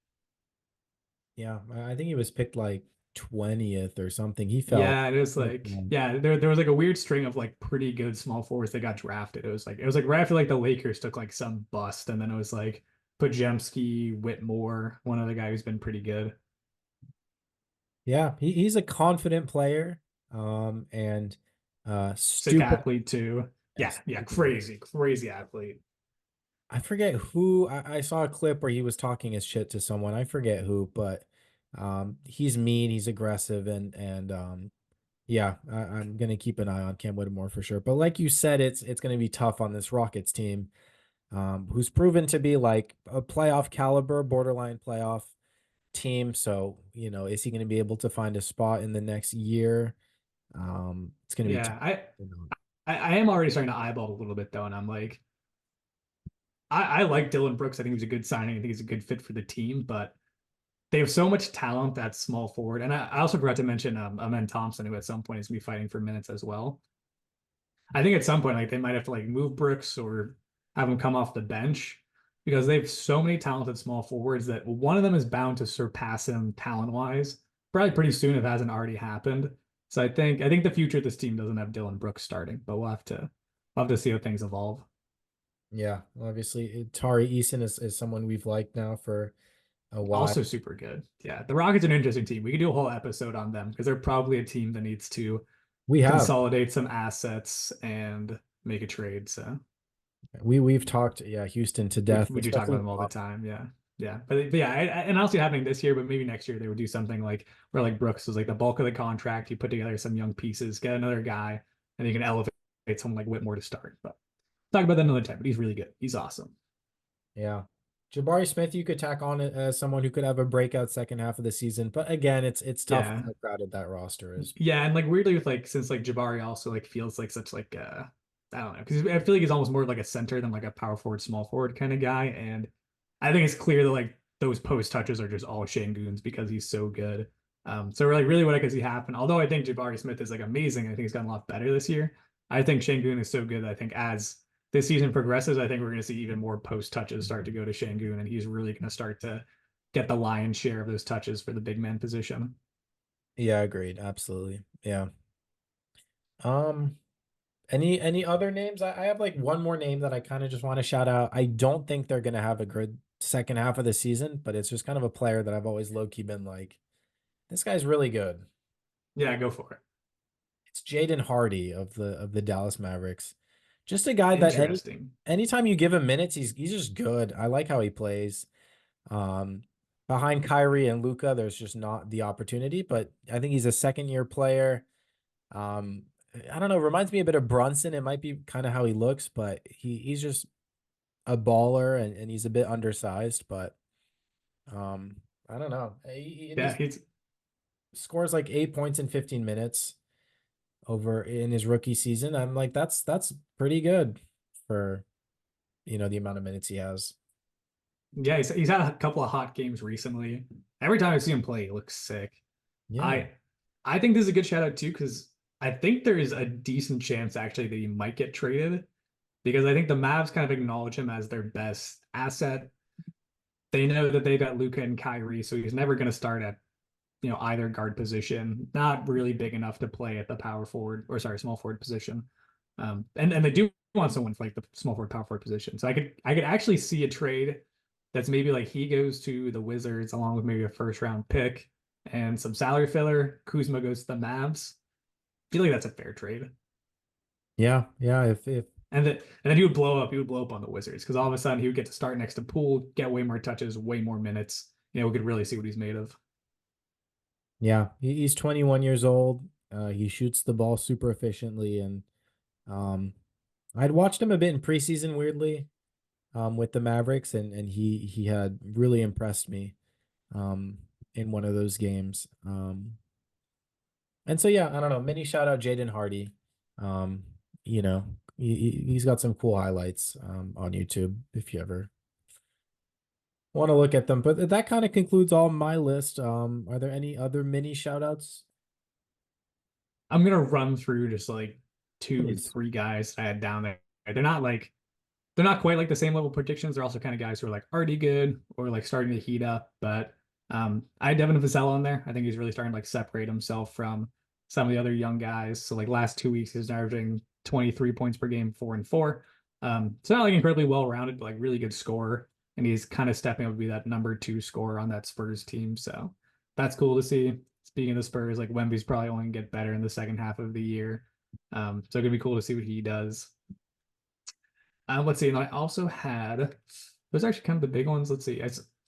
Yeah. I think he was picked like 20th or something. He fell. Yeah, it was like yeah, there was like a weird string of like pretty good small forwards that got drafted. It was like right after like the Lakers took like some bust, and then it was like Pajemski, Whitmore, one other guy who's been pretty good. Yeah, he's a confident player. And Sick stupid. athlete too. Yeah, yeah, crazy, crazy athlete. I forget who I saw a clip where he was talking his shit to someone. I forget who, but he's mean, he's aggressive, and yeah, I'm gonna keep an eye on Cam Whitmore for sure. But like you said, it's gonna be tough on this Rockets team, who's proven to be like a playoff caliber, borderline playoff team. So, is he gonna be able to find a spot in the next year? It's gonna be tough. Yeah, I You know. I, I am already starting to eyeball a little bit though, and I'm like, I like Dylan Brooks. I think he's a good signing. I think he's a good fit for the team, but they have so much talent at small forward. And I also forgot to mention Amen Thompson, who at some point is going to be fighting for minutes as well. I think at some point, like they might have to like move Brooks or have him come off the bench because they have so many talented small forwards that one of them is bound to surpass him talent wise, probably pretty soon if it hasn't already happened. So I think the future of this team doesn't have Dylan Brooks starting, but we'll have to see how things evolve. Yeah, obviously, Tari Eason is someone we've liked now for a while. Also super good. Yeah, the Rockets are an interesting team. We could do a whole episode on them because they're probably a team that needs to We have consolidate some assets and make a trade. So we've talked, yeah, Houston to we death, we do talk about especially them all the Bob. time. Yeah, yeah, but yeah, and I don't see it happening this year. But maybe next year they would do something like where like Brooks was like the bulk of the contract. You put together some young pieces, get another guy, and you can elevate someone like Whitmore to start. But talk about that another time. But he's really good. He's awesome. Yeah. Jabari Smith, you could tack on it as someone who could have a breakout second half of the season, but again, it's tough with Yeah, how crowded that roster is. yeah, and like weirdly with like since like Jabari also like feels like such like I don't know because I feel like he's almost more like a center than like a power forward, small forward kind of guy, and I think it's clear that like those post touches are just all Şengün's because he's so good. So like really what I could see happen, although I think Jabari Smith is like amazing, I think he's gotten a lot better this year. I think Şengün is so good that I think as this season progresses, I think we're going to see even more post touches start to go to Şengün, and he's really going to start to get the lion's share of those touches for the big man position. Yeah, agreed. Absolutely. Yeah. Um, any other names? I have like one more name that I kind of just want to shout out. I don't think they're gonna have a good second half of the season, but it's just kind of a player that I've always low-key been like, this guy's really good. Yeah, go for it. It's Jaden Hardy of the Dallas Mavericks. Just a guy that Interesting. anytime you give him minutes, he's just good. I like how he plays. Um, Behind Kyrie and Luca, there's just not the opportunity, but I think he's a second year player. Um, I don't know, reminds me a bit of Brunson. It might be kind of how he looks, but he's just a baller and he's a bit undersized, but I don't know. And Yeah, he's he's scores like 8 points in 15 minutes over in his rookie season. I'm like, that's pretty good for the amount of minutes he has. yeah, he's had a couple of hot games recently. Every time I see him play, he looks sick. Yeah. I I think this is a good shout out too because I think there is a decent chance actually that he might get traded because I think the Mavs kind of acknowledge him as their best asset. They know that they got Luka and Kyrie, so he's never going to start at either guard position. Not really big enough to play at the power forward or sorry, small forward position. And they do want someone for like the small forward, power forward position. So I could actually see a trade that's maybe like he goes to the Wizards along with maybe a first round pick and some salary filler. Kuzma goes to the Mavs. I feel like that's a fair trade. Yeah, yeah. If And then he would blow up. He would blow up on the Wizards because all of a sudden he would get to start next to Poole, get way more touches, way more minutes. We could really see what he's made of. Yeah, he's 21 years old. He shoots the ball super efficiently, and um, I'd watched him a bit in preseason, weirdly, with the Mavericks, and he had really impressed me um in one of those games. And so yeah, I don't know. Mini shout out Jaden Hardy. Um, he's got some cool highlights on YouTube if you ever want to look at them. But that kind of concludes all my list. Are there any other mini shout outs? I'm gonna run through just like two, Please. three guys I had down there. They're not quite like the same level predictions. They're also kind of guys who are like already good or like starting to heat up. But I had Devin Vassell on there. I think he's really starting to like separate himself from some of the other young guys. So like last 2 weeks, he's averaging 23 points per game, 4 and 4. It's not like incredibly well rounded, but like really good scorer. And he's kind of stepping up to be that number two scorer on that Spurs team. So that's cool to see. Speaking of the Spurs, like Wemby's probably only gonna get better in the second half of the year. So it'd be cool to see what he does. Let's see. And I also had those are actually kind of the big ones. Let's see.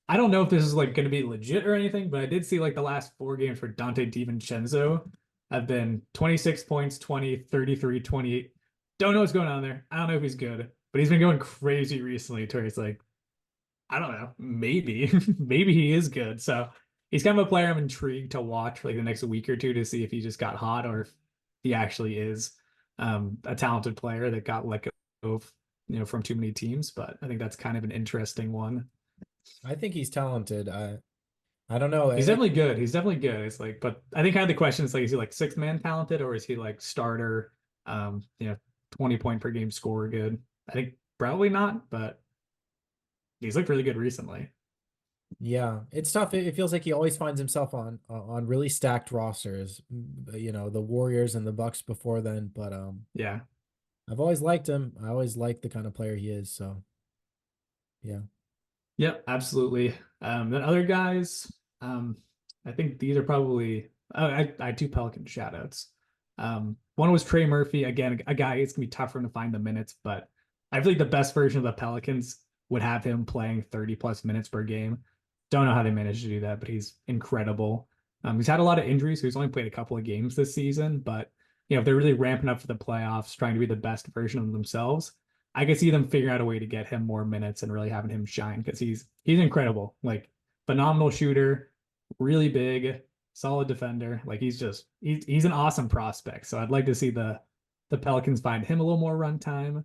I don't know if this is like going to be legit or anything, but I did see like the last 4 games for Dante DiVincenzo have been 26 points, 20, 33, 28. Don't know what's going on there. I don't know if he's good, but he's been going crazy recently to where he's like, I don't know, maybe, maybe he is good. So he's kind of a player I'm intrigued to watch for like the next week or two to see if he just got hot or if he actually is a talented player that got let go of, from too many teams. But I think that's kind of an interesting one. I think he's talented. I don't know. He's definitely good. He's definitely good. It's like, but I think kind of the question is like, is he like sixth man talented or is he like starter, um, you know, 20 point per game scorer good? I think probably not, but he's looked really good recently. Yeah, it's tough. It feels like he always finds himself on really stacked rosters. The Warriors and the Bucks before then, but Yeah. I've always liked him. I always liked the kind of player he is. So yeah. Yep, absolutely. Then other guys, I think these are probably I had two Pelican shout outs. One was Trey Murphy, again, a guy it's gonna be tough for him to find the minutes, but I feel like the best version of the Pelicans would have him playing 30 plus minutes per game. Don't know how they managed to do that, but he's incredible. He's had a lot of injuries, so he's only played a couple of games this season, but if they're really ramping up for the playoffs, trying to be the best version of themselves, I could see them figuring out a way to get him more minutes and really having him shine because he's incredible. Like phenomenal shooter, really big, solid defender. Like he's an awesome prospect. So I'd like to see the Pelicans find him a little more run time.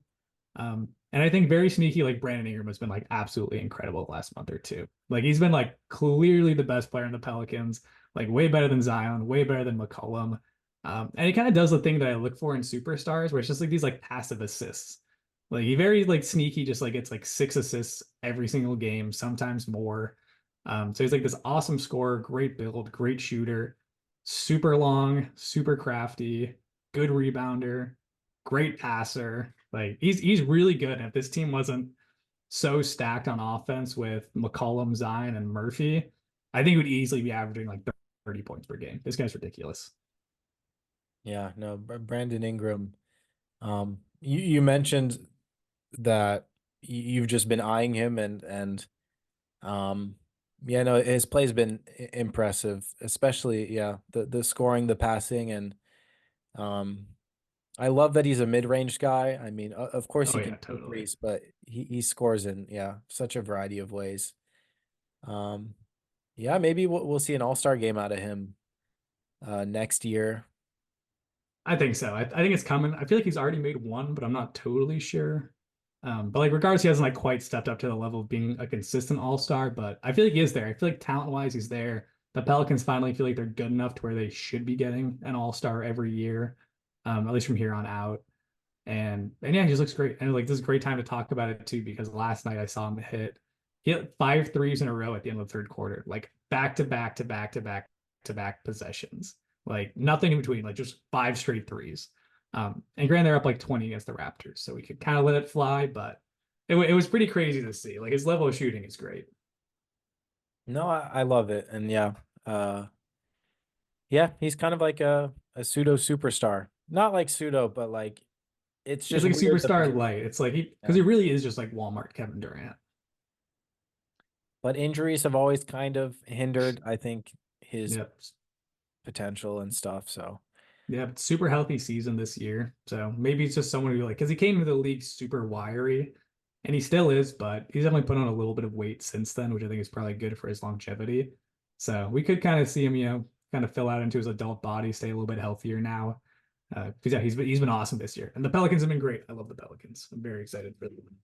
And I think very sneaky, like Brandon Ingram has been like absolutely incredible the last month or two. Like he's been like clearly the best player in the Pelicans, like way better than Zion, way better than McCollum. And he kind of does the thing that I look for in superstars, where it's just like these like passive assists. Like he very like sneaky, just like gets like 6 assists every single game, sometimes more. So he's like this awesome scorer, great build, great shooter, super long, super crafty, good rebounder, great passer. Like he's really good. And if this team wasn't so stacked on offense with McCollum, Zion, and Murphy, I think he would easily be averaging like 30 points per game. This guy's ridiculous. Yeah, no, Brandon Ingram. You mentioned that you've just been eyeing him and um yeah, no, his play's been impressive, especially yeah, the scoring, the passing, and um I love that he's a mid-range guy. I mean, of course Oh he yeah, can shoot totally. threes, but he scores in yeah, such a variety of ways. Um yeah, maybe we'll see an all-star game out of him next year. I think so. I think it's coming. I feel like he's already made one, but I'm not totally sure. But like regardless, he hasn't like quite stepped up to the level of being a consistent all-star, but I feel like he is there. I feel like talent-wise, he's there. The Pelicans finally feel like they're good enough to where they should be getting an all-star every year. at least from here on out. And yeah, he just looks great. And like this is a great time to talk about it too, because last night I saw him he hit five threes in a row at the end of the third quarter, like back to back to back to back to back possessions. Like nothing in between, like just five straight threes. And granted, they're up like 20 against the Raptors, so we could kind of let it fly, but it was pretty crazy to see. Like his level of shooting is great. No, I love it. And yeah, uh, yeah, he's kind of like a pseudo superstar. Not like pseudo, but like it's It's just like a weird the superstar position. light. It's like because Yeah. he really is just like Walmart Kevin Durant. But injuries have always kind of hindered, I think, his Yep. potential and stuff. So Yeah, super healthy season this year. So maybe it's just someone who like because he came into the league super wiry, and he still is, but he's definitely put on a little bit of weight since then, which I think is probably good for his longevity. So we could kind of see him, kind of fill out into his adult body, stay a little bit healthier now. Because yeah, he's been awesome this year, and the Pelicans have been great. I love the Pelicans. I'm very excited for them.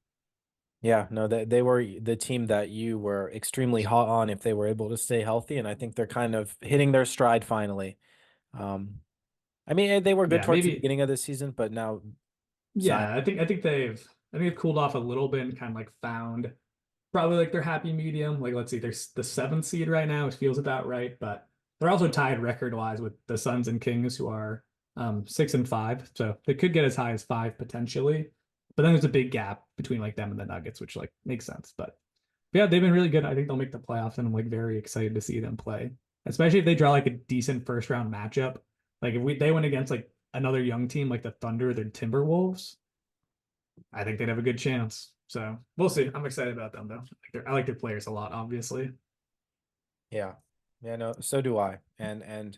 yeah, no, they were the team that you were extremely hot on if they were able to stay healthy, and I think they're kind of hitting their stride finally. Um, I mean, they were good Yeah, towards the maybe. beginning of the season, but now Zion, Yeah, I think they've cooled off a little bit and kind of like found probably like their happy medium. Like, let's see, there's the seventh seed right now. It feels about right, but they're also tied record wise with the Suns and Kings, who are 6 and 5. So they could get as high as five potentially. But then there's a big gap between like them and the Nuggets, which like makes sense. But yeah, they've been really good. I think they'll make the playoffs, and I'm like very excited to see them play, especially if they draw like a decent first round matchup. Like if they went against like another young team like the Thunder or the Timberwolves, I think they'd have a good chance. So we'll see. I'm excited about them though. I like their players a lot, obviously. yeah, yeah, no, so do I. And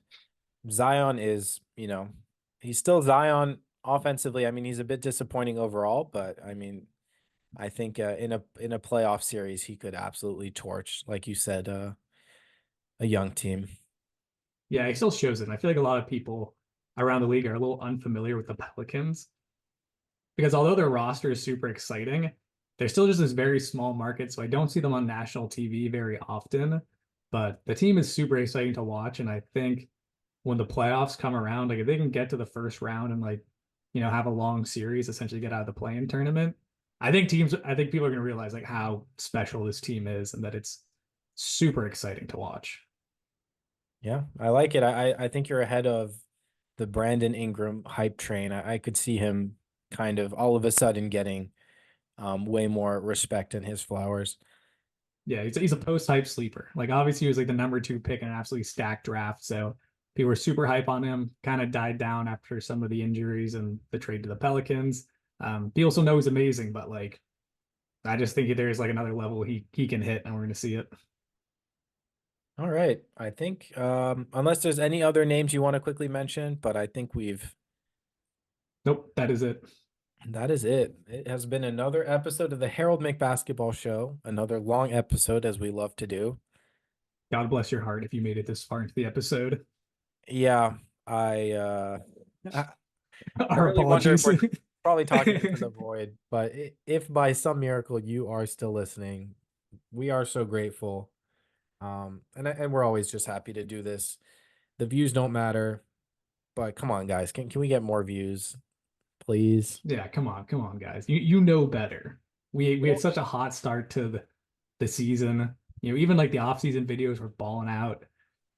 Zion is, he's still Zion offensively. I mean, he's a bit disappointing overall, but I mean, I think in a playoff series he could absolutely torch, like you said, a young team. Yeah, he still shows it. And I feel like a lot of people around the league are a little unfamiliar with the Pelicans because although their roster is super exciting, they're still just this very small market. So I don't see them on national TV very often. But the team is super exciting to watch. And I think when the playoffs come around, like if they can get to the first round and like, have a long series, essentially get out of the play-in tournament, I think people are going to realize like how special this team is and that it's super exciting to watch. Yeah, I like it. I think you're ahead of the Brandon Ingram hype train. I could see him kind of all of a sudden getting way more respect in his flowers. Yeah, he's a post-hype sleeper. Like obviously he was like the number two pick in an absolutely stacked draft. So people were super hype on him, kind of died down after some of the injuries and the trade to the Pelicans. People still know he's amazing, but like I just think there's like another level he can hit, and we're gonna see it. All right. I think unless there's any other names you want to quickly mention, but I think Nope, that is it. that is it. It has been another episode of the Harold McBasketball Show, another long episode as we love to do. God bless your heart if you made it this far into the episode. Yeah, I I Our really wonder if apologies. we're probably talking into the void, but if by some miracle you are still listening, we are so grateful. And we're always just happy to do this. The views don't matter, but come on, guys, can we get more views, please? Yeah, come on, guys. You know better. We had Well, such a hot start to the season. Even like the off-season videos were balling out.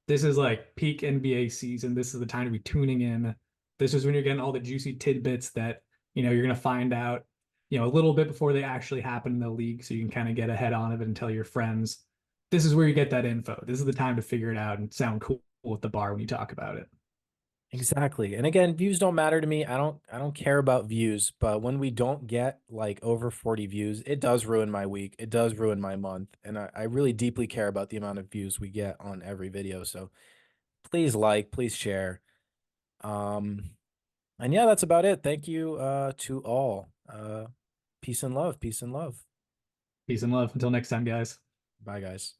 This is like peak NBA season. This is the time to be tuning in. This is when you're getting all the juicy tidbits that, you're gonna find out, a little bit before they actually happen in the league, so you can kind of get ahead on it and tell your friends. This is where you get that info. This is the time to figure it out and sound cool at the bar when you talk about it. exactly. And again, views don't matter to me. I don't care about views, but when we don't get like over 40 views, it does ruin my week. It does ruin my month. And I really deeply care about the amount of views we get on every video. So please like, please share. Um, and yeah, that's about it. Thank you to all. Peace and love. Peace and love. Peace and love. Until next time, guys. Bye, guys.